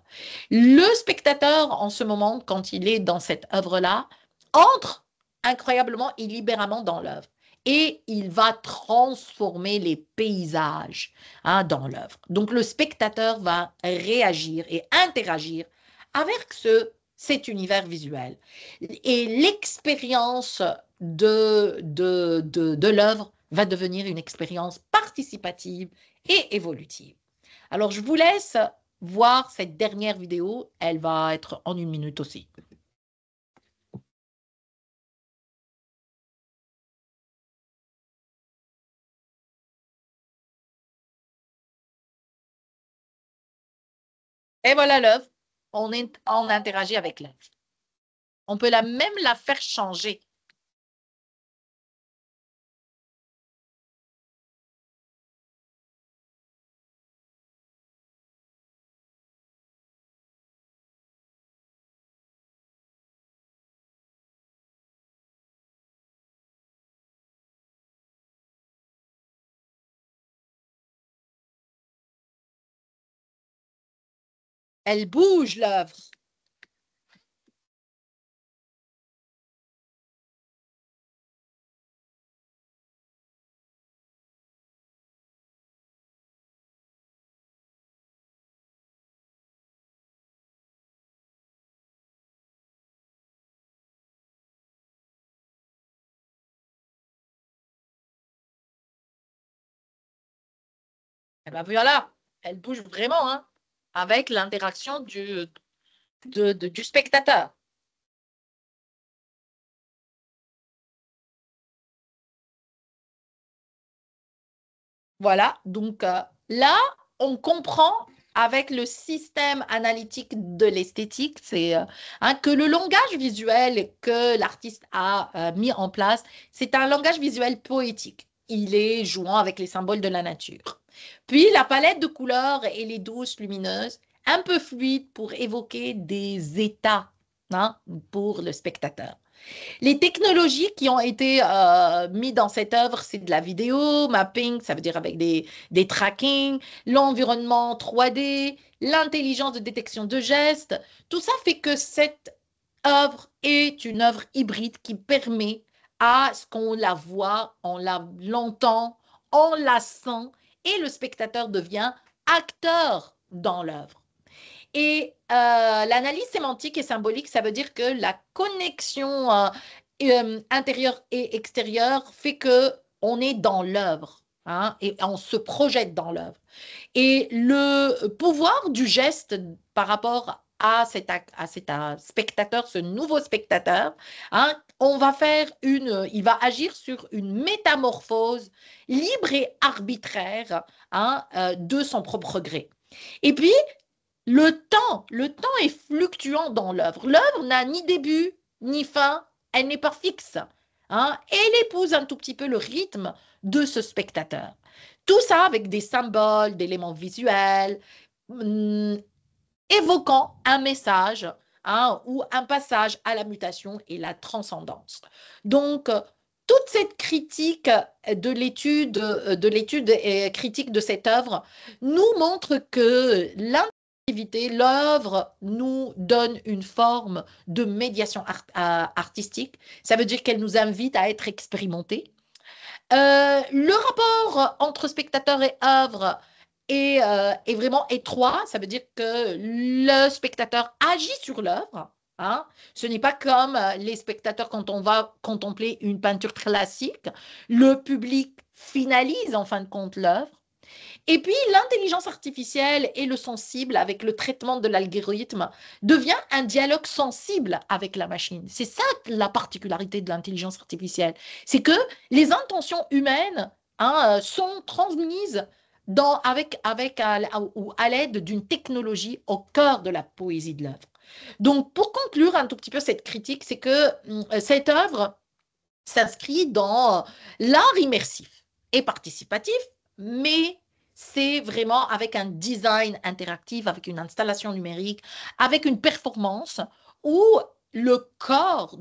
Le spectateur, en ce moment, quand il est dans cette œuvre-là, entre incroyablement et libérément dans l'œuvre. Et il va transformer les paysages dans l'œuvre. Donc, le spectateur va réagir et interagir avec cet univers visuel. Et l'expérience de l'œuvre va devenir une expérience participative et évolutive. Alors, je vous laisse voir cette dernière vidéo. Elle va être en 1 minute aussi. Et voilà l'œuvre. On interagit avec l'œuvre. On peut même la faire changer. Elle bouge l'œuvre. Et bien voilà, elle bouge vraiment hein, avec l'interaction du spectateur. Voilà, donc là, on comprend avec le système analytique de l'esthétique, c'est que le langage visuel que l'artiste a mis en place, c'est un langage visuel poétique. Il est jouant avec les symboles de la nature. Puis la palette de couleurs et les douces lumineuses, un peu fluides pour évoquer des états pour le spectateur. Les technologies qui ont été mises dans cette œuvre, c'est de la vidéo, mapping, ça veut dire avec des tracking, l'environnement 3D, l'intelligence de détection de gestes. Tout ça fait que cette œuvre est une œuvre hybride qui permet à ce qu'on la voit, on l'entend, on la sent et le spectateur devient acteur dans l'œuvre. Et l'analyse sémantique et symbolique, ça veut dire que la connexion intérieure et extérieure fait qu'on est dans l'œuvre et on se projette dans l'œuvre. Et le pouvoir du geste par rapport à cet spectateur, ce nouveau spectateur, il va agir sur une métamorphose libre et arbitraire de son propre gré. Et puis, le temps est fluctuant dans l'œuvre. L'œuvre n'a ni début ni fin, elle n'est pas fixe. Elle épouse un tout petit peu le rythme de ce spectateur. Tout ça avec des symboles, d'éléments visuels, évoquant un message ou un passage à la mutation et la transcendance. Donc, toute cette critique de l'étude critique de cette œuvre nous montre que l'œuvre nous donne une forme de médiation artistique. Ça veut dire qu'elle nous invite à être expérimentés. Le rapport entre spectateur et œuvre est vraiment étroit. Ça veut dire que le spectateur agit sur l'œuvre. Ce n'est pas comme les spectateurs quand on va contempler une peinture classique. Le public finalise en fin de compte l'œuvre. Et puis, l'intelligence artificielle et le sensible avec le traitement de l'algorithme devient un dialogue sensible avec la machine. C'est ça la particularité de l'intelligence artificielle. C'est que les intentions humaines sont transmises à l'aide d'une technologie au cœur de la poésie de l'œuvre. Donc, pour conclure un tout petit peu cette critique, c'est que cette œuvre s'inscrit dans l'art immersif et participatif, mais c'est vraiment avec un design interactif, avec une installation numérique, avec une performance où le corps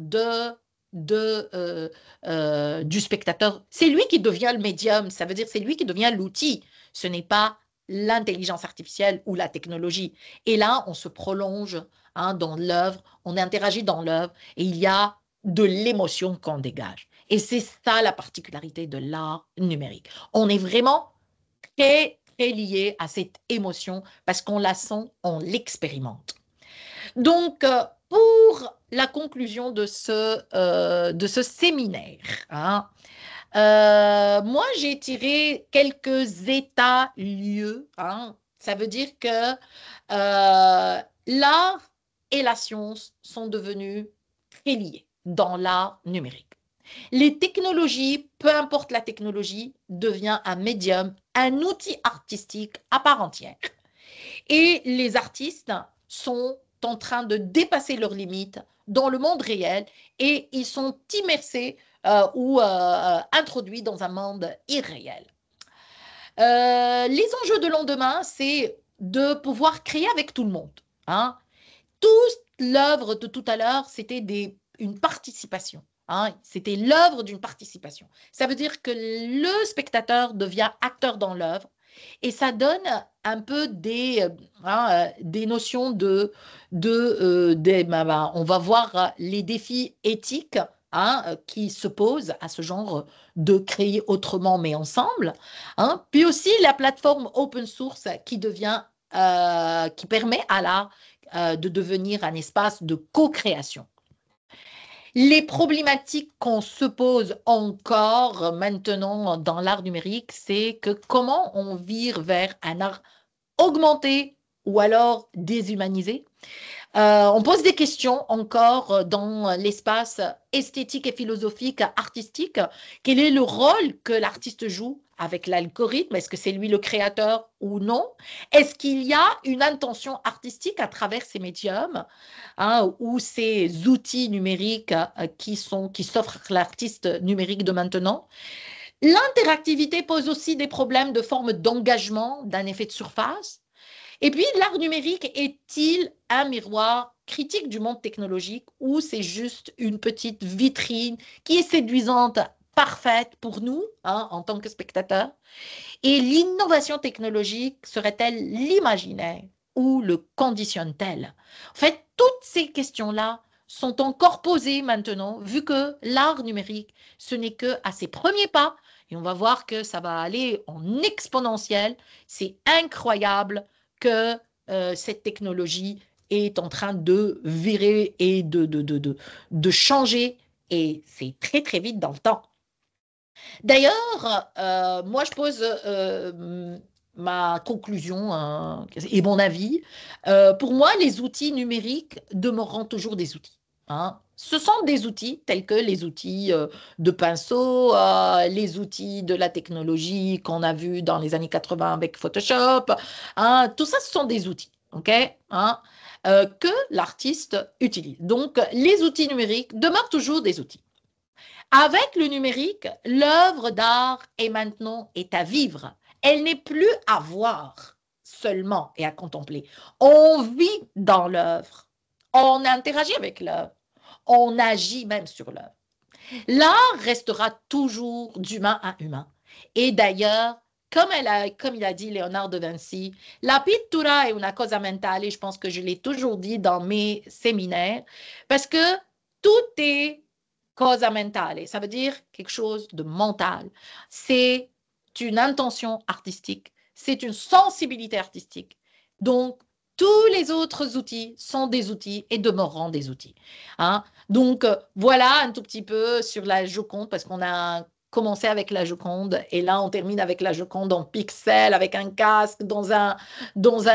du spectateur, c'est lui qui devient le médium, ça veut dire c'est lui qui devient l'outil, ce n'est pas l'intelligence artificielle ou la technologie. Et là, on se prolonge dans l'œuvre, on interagit dans l'œuvre et il y a de l'émotion qu'on dégage. Et c'est ça la particularité de l'art numérique. On est vraiment très, très lié à cette émotion parce qu'on la sent, on l'expérimente. Donc, pour la conclusion de ce séminaire, moi, j'ai tiré quelques états lieux Ça veut dire que l'art et la science sont devenus très liés dans l'art numérique. Les technologies, peu importe la technologie, devient un médium, un outil artistique à part entière. Et les artistes sont en train de dépasser leurs limites dans le monde réel et ils sont immersés ou introduits dans un monde irréel. Les enjeux de lendemain, c'est de pouvoir créer avec tout le monde. Hein. Toute l'œuvre de tout à l'heure, c'était une participation. Hein. C'était l'œuvre d'une participation. Ça veut dire que le spectateur devient acteur dans l'œuvre et ça donne un peu des notions on va voir les défis éthiques qui se posent à ce genre de créer autrement mais ensemble. Hein. Puis aussi la plateforme open source qui permet à l'art de devenir un espace de co-création. Les problématiques qu'on se pose encore maintenant dans l'art numérique, c'est que comment on vire vers un art augmenté ou alors déshumanisé. On pose des questions encore dans l'espace esthétique et philosophique, artistique. Quel est le rôle que l'artiste joue avec l'algorithme? Est-ce que c'est lui le créateur ou non? Est-ce qu'il y a une intention artistique à travers ces médiums ou ces outils numériques qui s'offrent à l'artiste numérique de maintenant? L'interactivité pose aussi des problèmes de forme d'engagement, d'un effet de surface. Et puis, l'art numérique est-il un miroir critique du monde technologique ou c'est juste une petite vitrine qui est séduisante, parfaite pour nous en tant que spectateurs? Et l'innovation technologique serait-elle l'imaginaire ou le conditionne-t-elle? En fait, toutes ces questions-là sont encore posées maintenant, vu que l'art numérique, ce n'est qu'à ses premiers pas, et on va voir que ça va aller en exponentiel. C'est incroyable que cette technologie est en train de virer et de changer, et c'est très, très vite dans le temps. D'ailleurs, moi, je pose ma conclusion et mon avis. Pour moi, les outils numériques demeureront toujours des outils. Hein. Ce sont des outils tels que les outils de pinceau, les outils de la technologie qu'on a vu dans les années 80 avec Photoshop. Hein. Tout ça, ce sont des outils, ok, hein, que l'artiste utilise. Donc, les outils numériques demeurent toujours des outils. Avec le numérique, l'œuvre d'art est à vivre. Elle n'est plus à voir seulement et à contempler. On vit dans l'œuvre. On interagit avec l'œuvre. On agit même sur l'œuvre. L'art restera toujours d'humain à humain. Et d'ailleurs, comme il a dit Léonard de Vinci, la pittura è una cosa mentale, je pense que je l'ai toujours dit dans mes séminaires, parce que tout est cosa mentale, ça veut dire quelque chose de mental. C'est une intention artistique, c'est une sensibilité artistique. Donc, tous les autres outils sont des outils et demeureront des outils. Hein? Donc, voilà un tout petit peu sur la Joconde, parce qu'on a commencé avec la Joconde et là, on termine avec la Joconde en pixels, avec un casque, dans un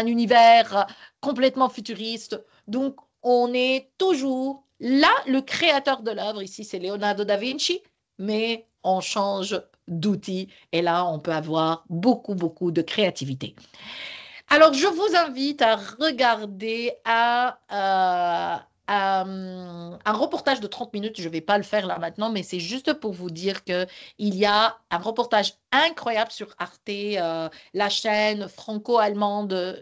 univers complètement futuriste. Donc, on est toujours là, le créateur de l'œuvre, ici, c'est Leonardo da Vinci, mais on change d'outil et là, on peut avoir beaucoup, beaucoup de créativité. Alors, je vous invite à regarder un reportage de 30 minutes. Je ne vais pas le faire là maintenant, mais c'est juste pour vous dire qu'il y a un reportage incroyable sur Arte, la chaîne franco-allemande,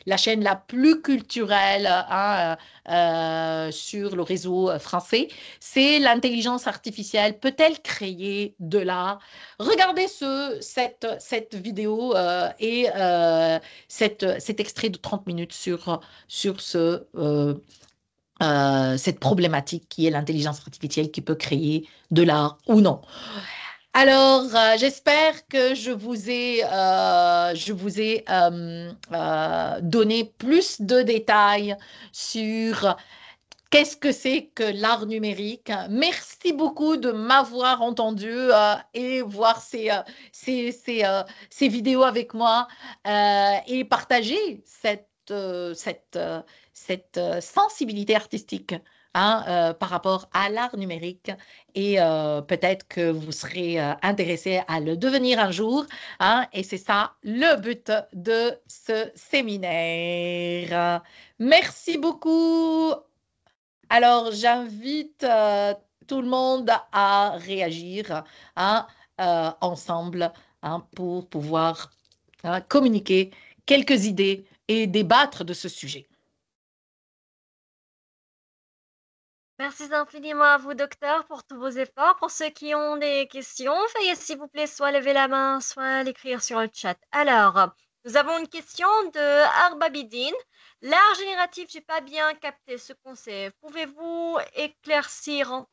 la chaîne la plus culturelle sur le réseau français. C'est l'intelligence artificielle. Peut-elle créer de l'art? Regardez cette vidéo et cet extrait de 30 minutes sur cette problématique qui est l'intelligence artificielle qui peut créer de l'art ou non. Alors, j'espère que je vous ai donné plus de détails sur qu'est-ce que c'est que l'art numérique. Merci beaucoup de m'avoir entendu et voir ces vidéos avec moi et partager cette sensibilité artistique par rapport à l'art numérique et peut-être que vous serez intéressé à le devenir un jour et c'est ça le but de ce séminaire. Merci beaucoup. Alors, j'invite tout le monde à réagir ensemble pour pouvoir communiquer quelques idées et débattre de ce sujet. Merci infiniment à vous, docteur, pour tous vos efforts. Pour ceux qui ont des questions, veuillez s'il vous plaît soit lever la main, soit l'écrire sur le chat. Alors, nous avons une question de Arbabidine. L'art génératif, j'ai pas bien capté ce concept. Pouvez-vous éclaircir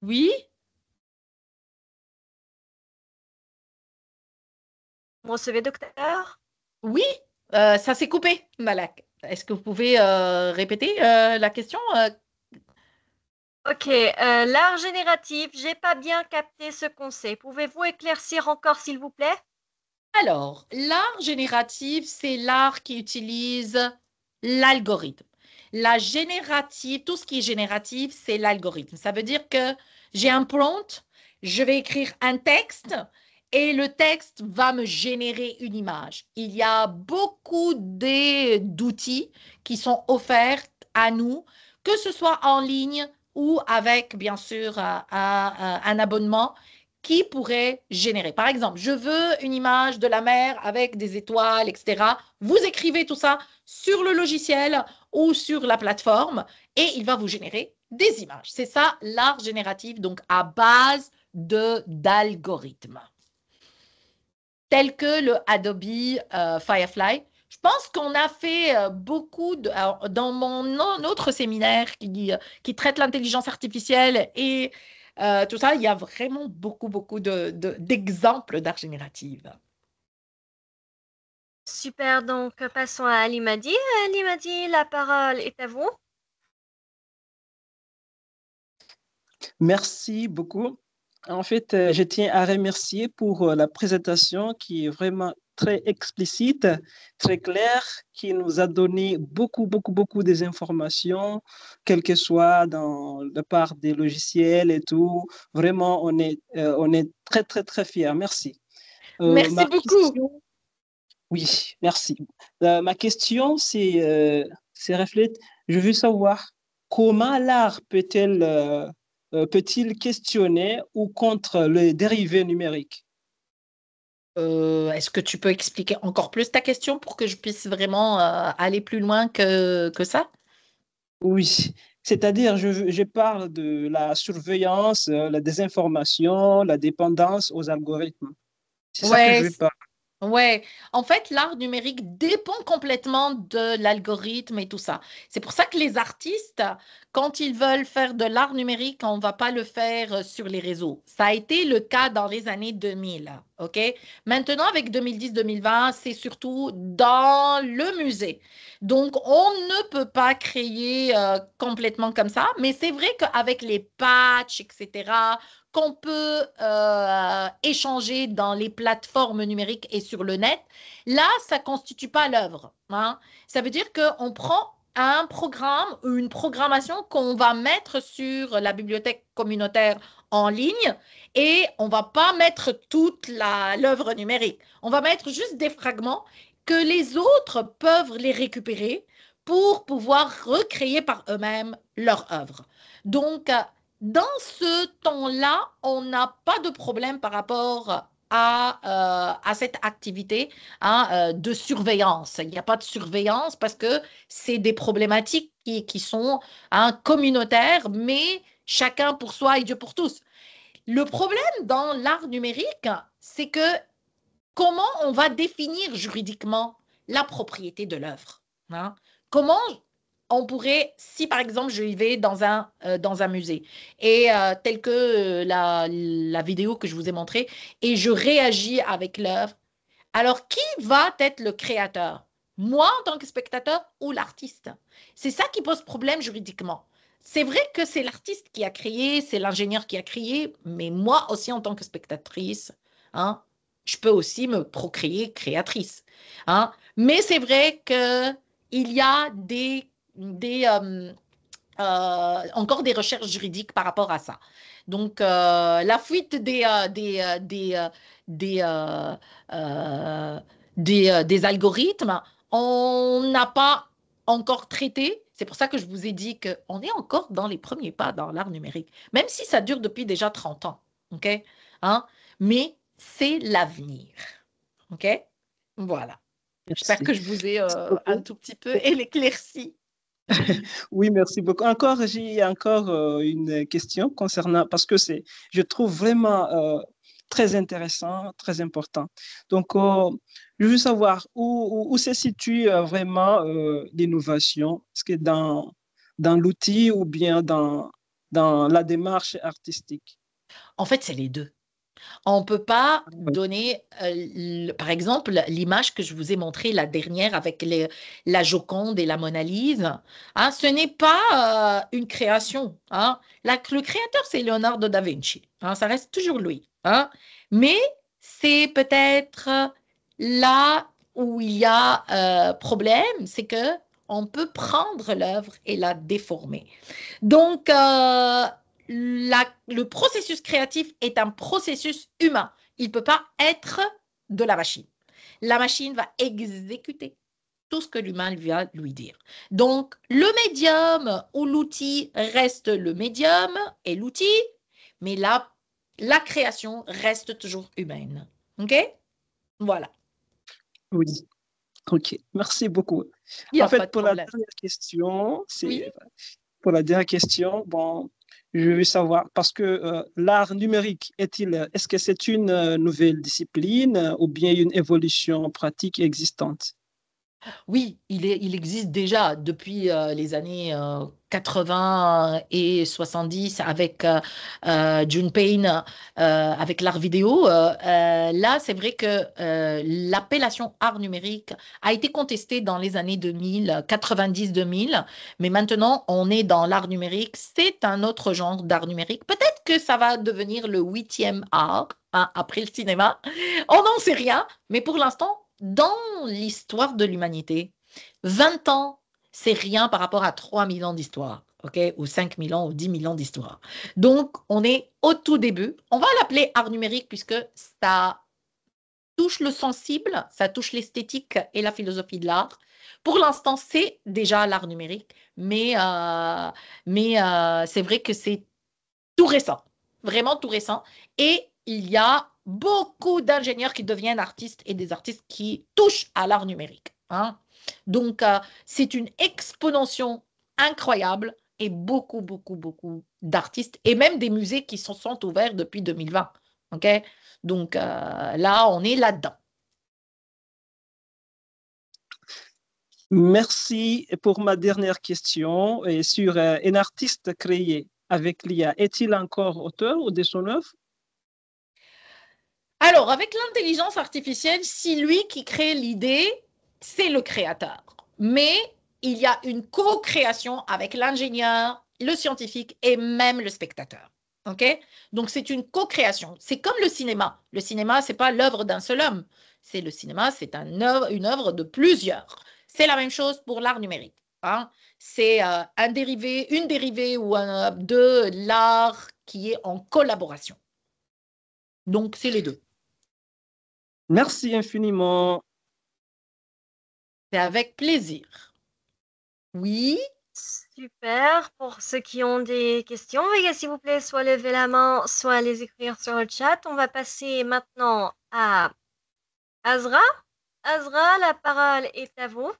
Oui? Vous recevez, docteur? Oui, ça s'est coupé, Malak. Est-ce que vous pouvez répéter la question? Ok, l'art génératif, j'ai pas bien capté ce concept. Pouvez-vous éclaircir encore, s'il vous plaît? Alors, l'art génératif, c'est l'art qui utilise l'algorithme. La générative, tout ce qui est génératif, c'est l'algorithme. Ça veut dire que j'ai un prompt, je vais écrire un texte et le texte va me générer une image. Il y a beaucoup d'outils qui sont offerts à nous, que ce soit en ligne ou avec, bien sûr, un abonnement qui pourrait générer. Par exemple, je veux une image de la mer avec des étoiles, etc. Vous écrivez tout ça sur le logiciel ou sur la plateforme et il va vous générer des images. C'est ça l'art génératif, donc à base d'algorithmes. Tel que le Adobe Firefly. Je pense qu'on a fait beaucoup dans mon autre séminaire qui traite l'intelligence artificielle et tout ça, il y a vraiment beaucoup d'exemples d'art générative. Super, donc passons à Alimadi. Alimadi, la parole est à vous. Merci beaucoup. En fait, je tiens à remercier pour la présentation qui est vraiment très explicite, très claire, qui nous a donné beaucoup des informations, quel que soit dans la part des logiciels et tout. Vraiment, on est très fiers. Merci. Merci beaucoup. Oui, merci. Ma question, c'est reflète, je veux savoir comment l'art peut-il questionner ou contre les dérivés numériques? Est-ce que tu peux expliquer encore plus ta question pour que je puisse vraiment aller plus loin que ça? Oui, c'est-à-dire je parle de la surveillance, la désinformation, la dépendance aux algorithmes. C'est ça que je veux parler. Ouais, en fait, l'art numérique dépend complètement de l'algorithme et tout ça. C'est pour ça que les artistes, quand ils veulent faire de l'art numérique, on ne va pas le faire sur les réseaux. Ça a été le cas dans les années 2000, OK? Maintenant, avec 2010-2020, c'est surtout dans le musée. Donc, on ne peut pas créer complètement comme ça, mais c'est vrai qu'avec les patchs, etc., qu'on peut échanger dans les plateformes numériques et sur le net, là, ça ne constitue pas l'œuvre. Ça veut dire qu'on prend un programme ou une programmation qu'on va mettre sur la bibliothèque communautaire en ligne et on ne va pas mettre toute l'œuvre numérique. On va mettre juste des fragments que les autres peuvent les récupérer pour pouvoir recréer par eux-mêmes leur œuvre. Donc, dans ce temps-là, on n'a pas de problème par rapport à cette activité de surveillance. Il n'y a pas de surveillance parce que c'est des problématiques qui sont communautaires, mais chacun pour soi et Dieu pour tous. Le problème dans l'art numérique, c'est que comment on va définir juridiquement la propriété de l'œuvre? Comment on pourrait, si par exemple je vais dans un musée et tel que la vidéo que je vous ai montrée et je réagis avec l'œuvre, alors qui va être le créateur? moi en tant que spectateur ou l'artiste. C'est ça qui pose problème juridiquement. C'est vrai que c'est l'artiste qui a créé, c'est l'ingénieur qui a créé, mais moi aussi en tant que spectatrice, hein, je peux aussi me procréer créatrice. Hein. Mais c'est vrai qu'il y a encore des recherches juridiques par rapport à ça. Donc, la fuite des algorithmes, on n'a pas encore traité. C'est pour ça que je vous ai dit qu'on est encore dans les premiers pas dans l'art numérique, même si ça dure depuis déjà 30 ans. OK? Hein? Mais c'est l'avenir. OK? Voilà. J'espère que je vous ai un tout petit peu éclairci. Oui, merci beaucoup. J'ai encore une question concernant, parce que je trouve vraiment très intéressant, très important. Donc, je veux savoir où se situe vraiment l'innovation. Est-ce que dans l'outil ou bien dans la démarche artistique? En fait, c'est les deux. On ne peut pas donner, par exemple, l'image que je vous ai montrée la dernière avec la Joconde et la Mona Lisa. Hein, ce n'est pas une création. Hein. Le créateur, c'est Leonardo da Vinci. Hein, ça reste toujours lui. Hein. Mais c'est peut-être là où il y a problème, c'est que on peut prendre l'œuvre et la déformer. Donc, le processus créatif est un processus humain. Il ne peut pas être de la machine. La machine va exécuter tout ce que l'humain va lui dire. Donc, le médium ou l'outil reste le médium et l'outil, mais la création reste toujours humaine. OK? Voilà. Oui. OK. Merci beaucoup. Il n'y a En fait, pas de pour la problème. dernière question, Oui. Pour la dernière question, bon, je veux savoir, parce que l'art numérique est-ce que c'est une nouvelle discipline ou bien une évolution pratique existante? Oui, il existe déjà depuis les années 80 et 70 avec June Payne, avec l'art vidéo. Là, c'est vrai que l'appellation art numérique a été contestée dans les années 2000, 90-2000, mais maintenant, on est dans l'art numérique. C'est un autre genre d'art numérique. Peut-être que ça va devenir le 8e art, hein, après le cinéma. On n'en sait rien, mais pour l'instant, dans l'histoire de l'humanité, 20 ans, c'est rien par rapport à 3 000 ans d'histoire, ok, ou 5 000 ans ou 10 000 ans d'histoire. Donc, on est au tout début. On va l'appeler art numérique puisque ça touche le sensible, ça touche l'esthétique et la philosophie de l'art. Pour l'instant, c'est déjà l'art numérique, mais c'est vrai que c'est tout récent, vraiment tout récent. Et il y a beaucoup d'ingénieurs qui deviennent artistes et des artistes qui touchent à l'art numérique. Hein. Donc, c'est une exponentiation incroyable et beaucoup, beaucoup, beaucoup d'artistes et même des musées qui sont ouverts depuis 2020. Okay. Donc, là, on est là-dedans. Merci pour ma dernière question sur un artiste créé avec l'IA. Est-il encore auteur ou de son œuvre? Alors, avec l'intelligence artificielle, c'est lui qui crée l'idée, c'est le créateur. Mais il y a une co-création avec l'ingénieur, le scientifique et même le spectateur. Okay? Donc, c'est une co-création. C'est comme le cinéma. Le cinéma, ce n'est pas l'œuvre d'un seul homme. Le cinéma, c'est une œuvre de plusieurs. C'est la même chose pour l'art numérique. Hein? C'est une dérivée ou de l'art qui est en collaboration. Donc, c'est les deux. Merci infiniment. C'est avec plaisir. Oui. Super. Pour ceux qui ont des questions, veuillez s'il vous plaît soit lever la main, soit les écrire sur le chat. On va passer maintenant à Azra. Azra, la parole est à vous.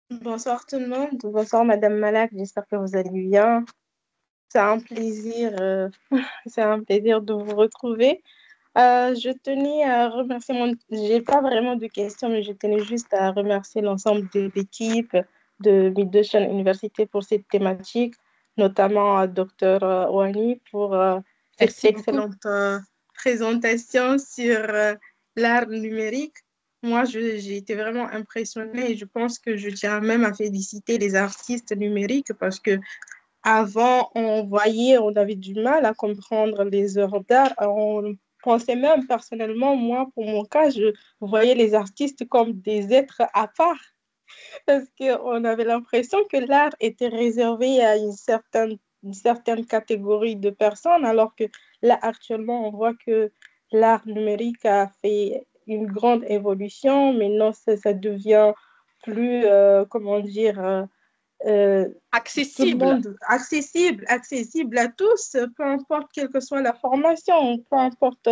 Bonsoir tout le monde. Bonsoir Madame Malak. J'espère que vous allez bien. C'est un plaisir de vous retrouver. Je tenais à remercier j'ai pas vraiment de questions, mais je tenais juste à remercier l'ensemble de l'équipe de Mid-Ocean Université pour cette thématique, notamment à Dr Ouani pour cette excellente présentation sur l'art numérique, moi, j'ai été vraiment impressionnée et je pense que je tiens même à féliciter les artistes numériques parce que avant, on avait du mal à comprendre les œuvres d'art. On pensait même personnellement, moi, pour mon cas, je voyais les artistes comme des êtres à part parce qu'on avait l'impression que l'art était réservé à une certaine catégorie de personnes, alors que là, actuellement, on voit que l'art numérique a fait une grande évolution. Maintenant, ça devient plus, comment dire, tout le Accessible. monde accessible à tous, peu importe quelle que soit la formation, peu importe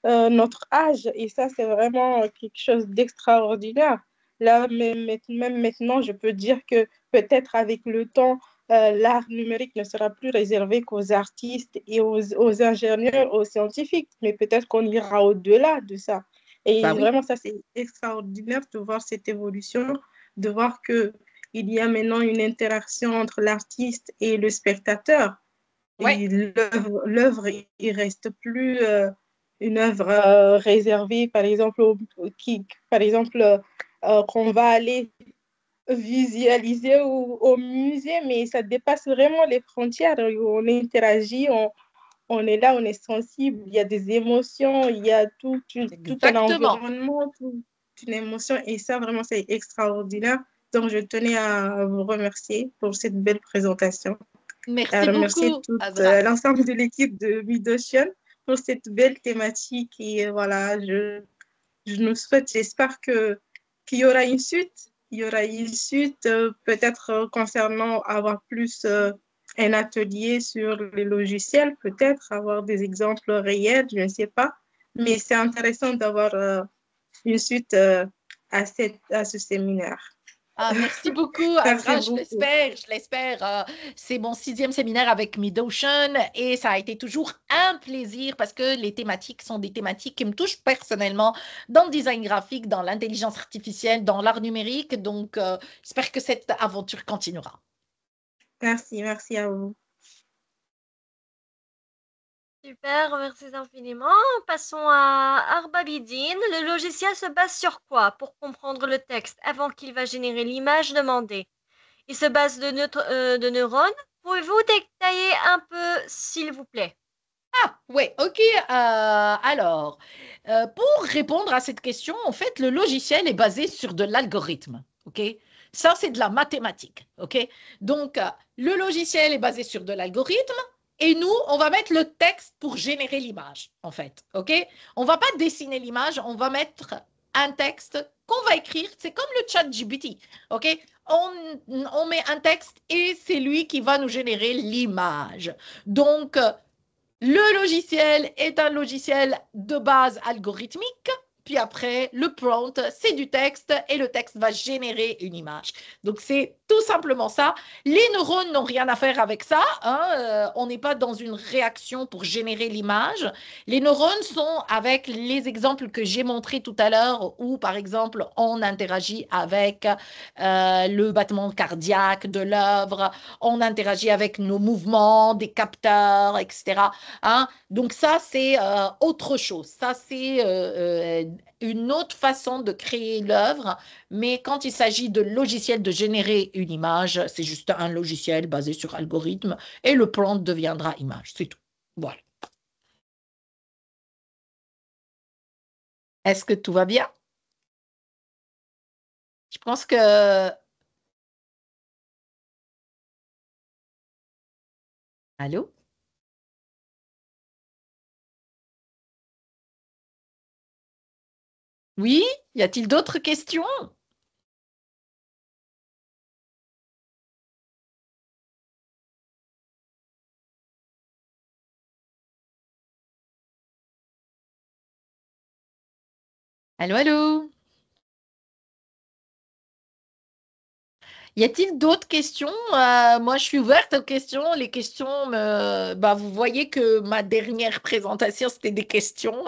notre âge. Et ça, c'est vraiment quelque chose d'extraordinaire. Là, même maintenant, je peux dire que peut-être avec le temps, l'art numérique ne sera plus réservé qu'aux artistes et aux ingénieurs, aux scientifiques, mais peut-être qu'on ira au-delà de ça. Et Bah oui. vraiment, ça, c'est extraordinaire de voir cette évolution, de voir que il y a maintenant une interaction entre l'artiste et le spectateur. Ouais. Et l'œuvre, il reste plus une œuvre réservée, par exemple, qu'on va aller visualiser au musée, mais ça dépasse vraiment les frontières. On interagit, on est là, on est sensible, il y a des émotions, il y a tout un Exactement. environnement, toute une émotion, et ça, vraiment, c'est extraordinaire. Donc, je tenais à vous remercier pour cette belle présentation. Merci À remercier beaucoup, Azra. l'ensemble de l'équipe de Mid-Ocean pour cette belle thématique. Et voilà, je nous souhaite, j'espère qu'il y aura une suite. Il y aura une suite, peut-être concernant avoir plus un atelier sur les logiciels, peut-être avoir des exemples réels, je ne sais pas. Mais c'est intéressant d'avoir une suite à ce séminaire. Ah, merci beaucoup, Merci Azra. beaucoup. Je l'espère. C'est mon 6e séminaire avec Mid-Ocean et ça a été toujours un plaisir parce que les thématiques sont des thématiques qui me touchent personnellement dans le design graphique, dans l'intelligence artificielle, dans l'art numérique. Donc, j'espère que cette aventure continuera. Merci à vous. Super, merci infiniment. Passons à Arbabidine. Le logiciel se base sur quoi pour comprendre le texte avant qu'il va générer l'image demandée? Il se base de neurones. Pouvez-vous détailler un peu, s'il vous plaît? Ah, ouais, ok. Alors, pour répondre à cette question, en fait, le logiciel est basé sur de l'algorithme. Ok? Ça, c'est de la mathématique. Ok? Donc, le logiciel est basé sur de l'algorithme et nous, on va mettre le texte pour générer l'image, en fait. Ok? On va pas dessiner l'image, on va mettre un texte qu'on va écrire. C'est comme le chat GPT. Ok? On met un texte et c'est lui qui va nous générer l'image. Donc, le logiciel est un logiciel de base algorithmique, puis après, le prompt, c'est du texte et le texte va générer une image. Donc, c'est tout simplement ça. Les neurones n'ont rien à faire avec ça. On n'est pas dans une réaction pour générer l'image. Les neurones sont avec les exemples que j'ai montrés tout à l'heure où, par exemple, on interagit avec le battement cardiaque de l'œuvre, on interagit avec nos mouvements, des capteurs, etc. Donc ça, c'est autre chose. Ça, c'est une autre façon de créer l'œuvre. Mais quand il s'agit de logiciel de générer une image, c'est juste un logiciel basé sur algorithme et le prompt deviendra image. C'est tout. Voilà. Est-ce que tout va bien? Je pense que... Allô? Oui? Y a-t-il d'autres questions? Allô, allô? Y a-t-il d'autres questions? Moi, je suis ouverte aux questions. Les questions, vous voyez que ma dernière présentation, c'était des questions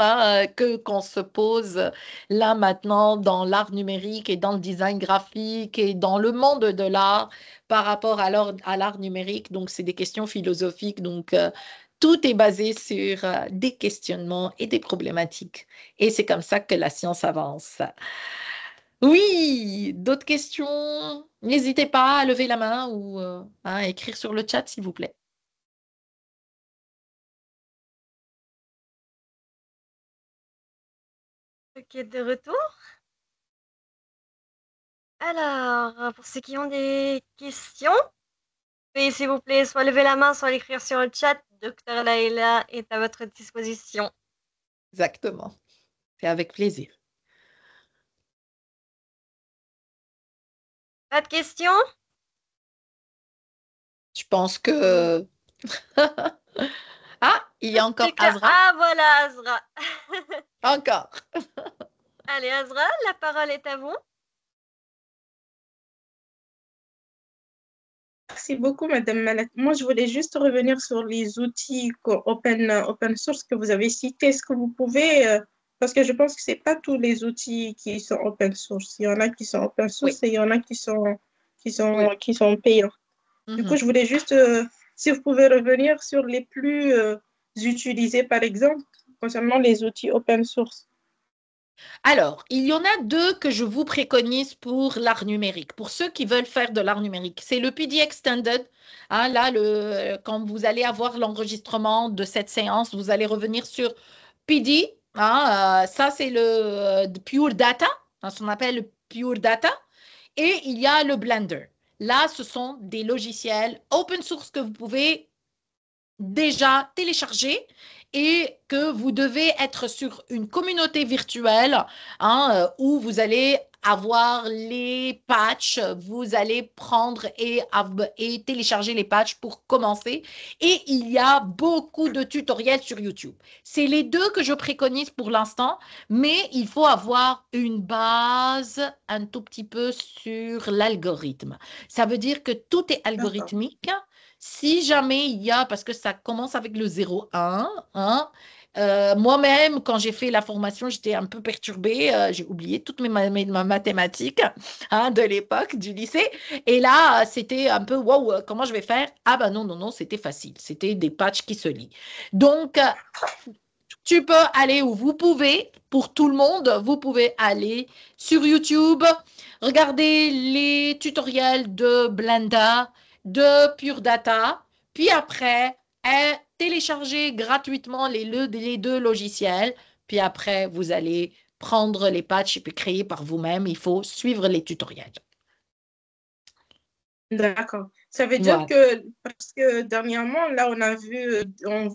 qu'on se pose là maintenant dans l'art numérique et dans le design graphique et dans le monde de l'art par rapport à l'art numérique. Donc, c'est des questions philosophiques. Donc, tout est basé sur des questionnements et des problématiques. Et c'est comme ça que la science avance. Oui, d'autres questions? N'hésitez pas à lever la main ou à écrire sur le chat, s'il vous plaît. Ok, de retour. Alors, pour ceux qui ont des questions, veuillez s'il vous plaît soit lever la main, soit l'écrire sur le chat. Docteur Laïla est à votre disposition. Exactement. C'est avec plaisir. Pas de questions? Je pense que... Ah, il y a encore Azra. Ah, voilà, Azra. Encore. Allez, Azra, la parole est à vous. Merci beaucoup, Madame Malak. Moi, je voulais juste revenir sur les outils open source que vous avez cités. Est-ce que vous pouvez, parce que je pense que ce n'est pas tous les outils qui sont open source. Il y en a qui sont open source et il y en a qui sont payants. Du coup, je voulais juste, si vous pouvez revenir sur les plus utilisés, par exemple, concernant les outils open source. Alors, il y en a deux que je vous préconise pour l'art numérique, pour ceux qui veulent faire de l'art numérique. C'est le PD Extended. Hein, là, quand vous allez avoir l'enregistrement de cette séance, vous allez revenir sur PD. Hein, ça, c'est le Pure Data, hein, ce qu'on appelle le Pure Data. Et il y a le Blender. Là, ce sont des logiciels open source que vous pouvez déjà télécharger et que vous devez être sur une communauté virtuelle hein, où vous allez avoir les patchs, vous allez prendre et télécharger les patchs pour commencer. Et il y a beaucoup de tutoriels sur YouTube. C'est les deux que je préconise pour l'instant, mais il faut avoir une base un tout petit peu sur l'algorithme. Ça veut dire que tout est algorithmique. Si jamais il y a, parce que ça commence avec le 0,1, hein, moi-même, quand j'ai fait la formation, j'étais un peu perturbée. J'ai oublié toutes mes mathématiques hein, de l'époque, du lycée. Et là, c'était un peu, wow, comment je vais faire? Ah ben non, non, non, c'était facile. C'était des patchs qui se lient. Donc, tu peux aller où vous pouvez, pour tout le monde, vous pouvez aller sur YouTube, regarder les tutoriels de Blender, de Pure Data, puis après, télécharger gratuitement les deux logiciels, puis après, vous allez prendre les patchs et puis créer par vous-même. Il faut suivre les tutoriels. D'accord. Ça veut dire que, parce que dernièrement, là, on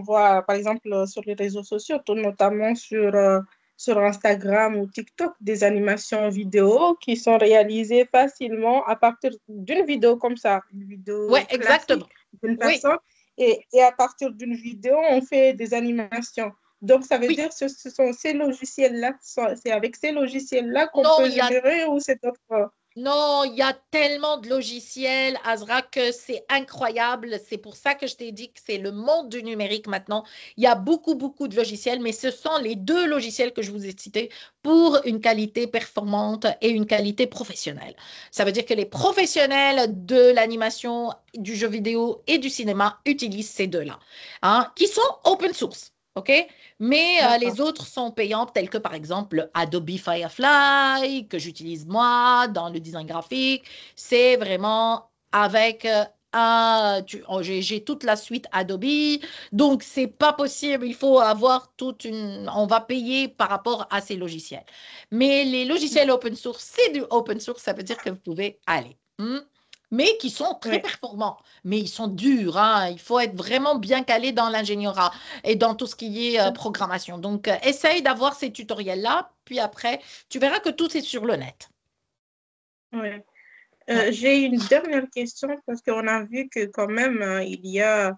voit par exemple sur les réseaux sociaux, notamment sur Instagram ou TikTok, des animations vidéo qui sont réalisées facilement à partir d'une vidéo comme ça, une vidéo exactement. D'une personne. Et à partir d'une vidéo, on fait des animations. Donc, ça veut dire que ce sont ces logiciels-là, c'est avec ces logiciels-là qu'on peut générer ou c'est d'autres... Non, il y a tellement de logiciels, Azra, que c'est incroyable. C'est pour ça que je t'ai dit que c'est le monde du numérique maintenant. Il y a beaucoup, beaucoup de logiciels, mais ce sont les deux logiciels que je vous ai cités pour une qualité performante et une qualité professionnelle. Ça veut dire que les professionnels de l'animation, du jeu vidéo et du cinéma utilisent ces deux-là, hein, qui sont open source. OK? Mais les autres sont payants, tels que par exemple Adobe Firefly, que j'utilise moi dans le design graphique. C'est vraiment avec j'ai toute la suite Adobe, donc c'est pas possible. Il faut avoir on va payer par rapport à ces logiciels. Mais les logiciels open source, c'est du open source, ça veut dire que vous pouvez aller. Mais qui sont très performants. Mais ils sont durs. Hein. Il faut être vraiment bien calé dans l'ingénierat et dans tout ce qui est programmation. Donc, essaye d'avoir ces tutoriels-là. Puis après, tu verras que tout est sur le net. Oui. J'ai une dernière question parce qu'on a vu que quand même, il y a...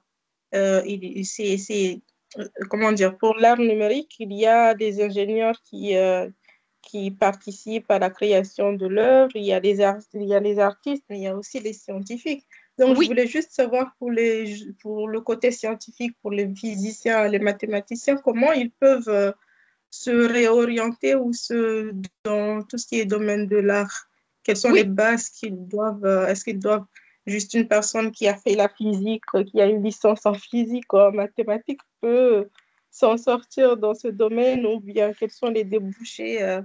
comment dire, pour l'art numérique, il y a des ingénieurs qui participent à la création de l'œuvre, il y a les artistes, mais il y a aussi les scientifiques. Donc, je voulais juste savoir pour le côté scientifique, pour les physiciens, les mathématiciens, comment ils peuvent se réorienter dans tout ce qui est domaine de l'art. Quelles sont les bases qu'ils doivent, est-ce qu'ils doivent juste une personne qui a fait la physique, qui a une licence en physique ou en mathématiques peut s'en sortir dans ce domaine ou bien quels sont les débouchés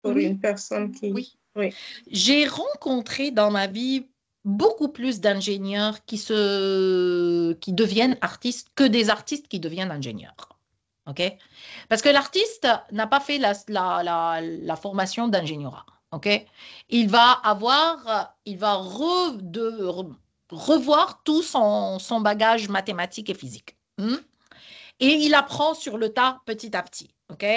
pour Oui, une personne qui... oui. Oui. J'ai rencontré dans ma vie beaucoup plus d'ingénieurs qui deviennent artistes que des artistes qui deviennent ingénieurs. OK? Parce que l'artiste n'a pas fait la formation d'ingénierat. OK? Il va revoir tout son bagage mathématique et physique. Et il apprend sur le tas petit à petit. OK?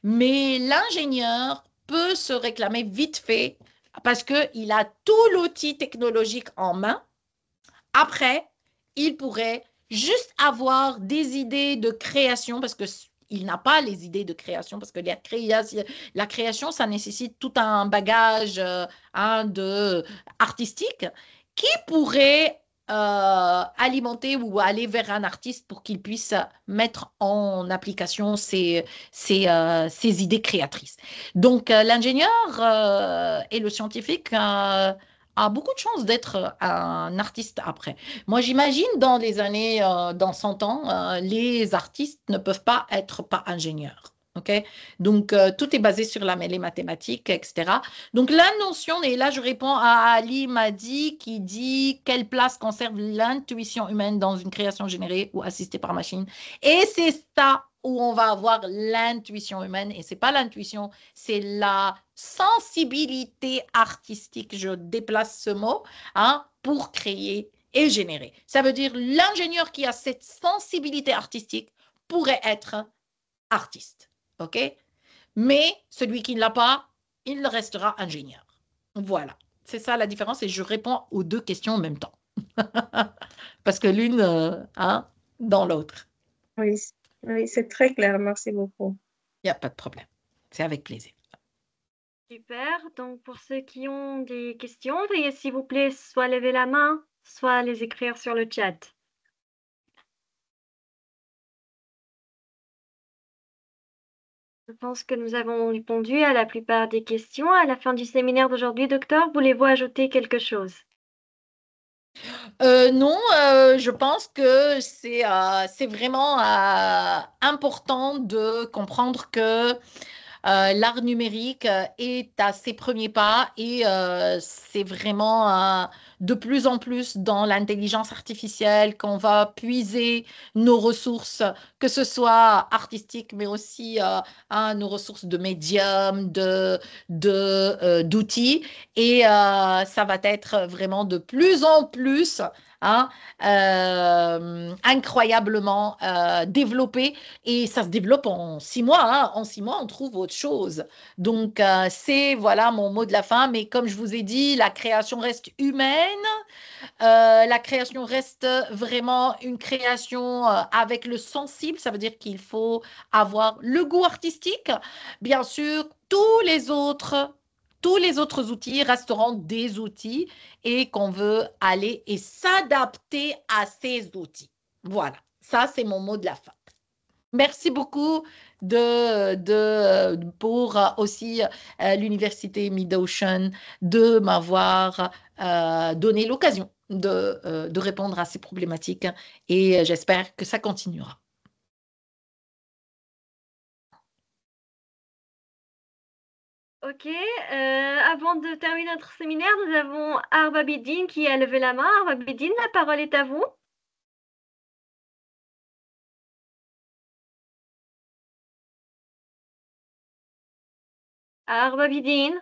Mais l'ingénieur peut se réclamer vite fait parce qu'il a tout l'outil technologique en main. Après, il pourrait juste avoir des idées de création parce qu'il n'a pas les idées de création parce que la création, ça nécessite tout un bagage artistique qui pourrait alimenter ou aller vers un artiste pour qu'il puisse mettre en application ses idées créatrices. Donc, l'ingénieur et le scientifique a beaucoup de chances d'être un artiste après. Moi, j'imagine dans 100 ans, les artistes ne peuvent pas être pas ingénieurs. Okay? Donc, tout est basé sur les mathématiques, etc. Donc, la notion, et là, je réponds à Ali Madi qui dit quelle place conserve l'intuition humaine dans une création générée ou assistée par machine. Et c'est ça où on va avoir l'intuition humaine. Et c'est pas l'intuition, c'est la sensibilité artistique. Je déplace ce mot pour créer et générer. Ça veut dire l'ingénieur qui a cette sensibilité artistique pourrait être artiste. OK? Mais celui qui ne l'a pas, il restera ingénieur. Voilà. C'est ça la différence et je réponds aux deux questions en même temps. Parce que l'une dans l'autre. Oui, oui, c'est très clair. Merci beaucoup. Il n'y a pas de problème. C'est avec plaisir. Super. Donc, pour ceux qui ont des questions, veuillez s'il vous plaît soit lever la main, soit les écrire sur le chat. Je pense que nous avons répondu à la plupart des questions. À la fin du séminaire d'aujourd'hui, docteur, voulez-vous ajouter quelque chose? Non, je pense que c'est vraiment important de comprendre que l'art numérique est à ses premiers pas et c'est vraiment de plus en plus dans l'intelligence artificielle qu'on va puiser nos ressources, que ce soit artistiques, mais aussi nos ressources de médium, d'outils. Et ça va être vraiment de plus en plus incroyablement développé et ça se développe en 6 mois. En 6 mois, on trouve autre chose. Donc, c'est voilà mon mot de la fin. Mais comme je vous ai dit, la création reste humaine. La création reste vraiment une création avec le sensible. Ça veut dire qu'il faut avoir le goût artistique. Bien sûr, tous les autres outils resteront des outils et qu'on veut aller et s'adapter à ces outils. Voilà, ça c'est mon mot de la fin. Merci beaucoup pour aussi l'Université Mid-Ocean de m'avoir donné l'occasion de répondre à ces problématiques et j'espère que ça continuera. Ok, avant de terminer notre séminaire, nous avons Arba Bidine qui a levé la main. Arba Bidine, la parole est à vous. Arba Bidine.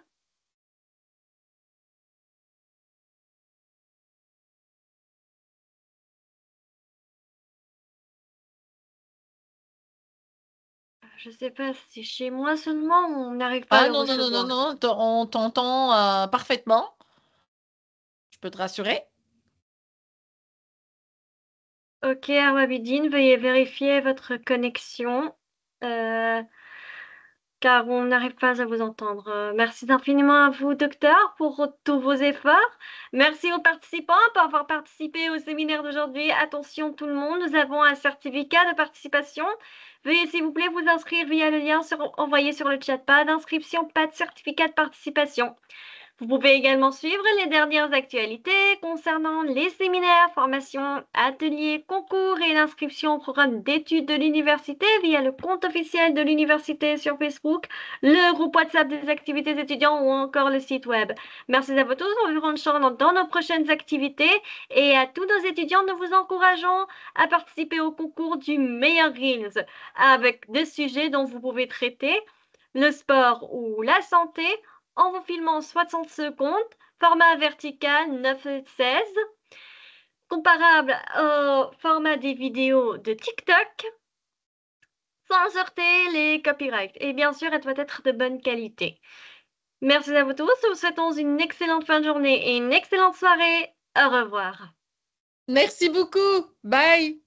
Je ne sais pas si chez moi seulement on n'arrive pas à le recevoir. Non, on t'entend parfaitement. Je peux te rassurer. Ok, Arwabidine, veuillez vérifier votre connexion car on n'arrive pas à vous entendre. Merci infiniment à vous, docteur, pour tous vos efforts. Merci aux participants pour avoir participé au séminaire d'aujourd'hui. Attention tout le monde, nous avons un certificat de participation. Veuillez s'il vous plaît vous inscrire via le lien envoyé sur le chat. Pas d'inscription, pas de certificat de participation. Vous pouvez également suivre les dernières actualités concernant les séminaires, formations, ateliers, concours et l'inscription au programme d'études de l'université via le compte officiel de l'université sur Facebook, le groupe WhatsApp des activités étudiants ou encore le site web. Merci à vous tous, on vous rend chance dans nos prochaines activités et à tous nos étudiants, nous vous encourageons à participer au concours du meilleur Reels avec des sujets dont vous pouvez traiter le sport ou la santé en vous filmant 60 secondes, format vertical 9:16, comparable au format des vidéos de TikTok, sans heurter les copyrights. Et bien sûr, elle doit être de bonne qualité. Merci à vous tous, nous vous souhaitons une excellente fin de journée et une excellente soirée. Au revoir. Merci beaucoup. Bye.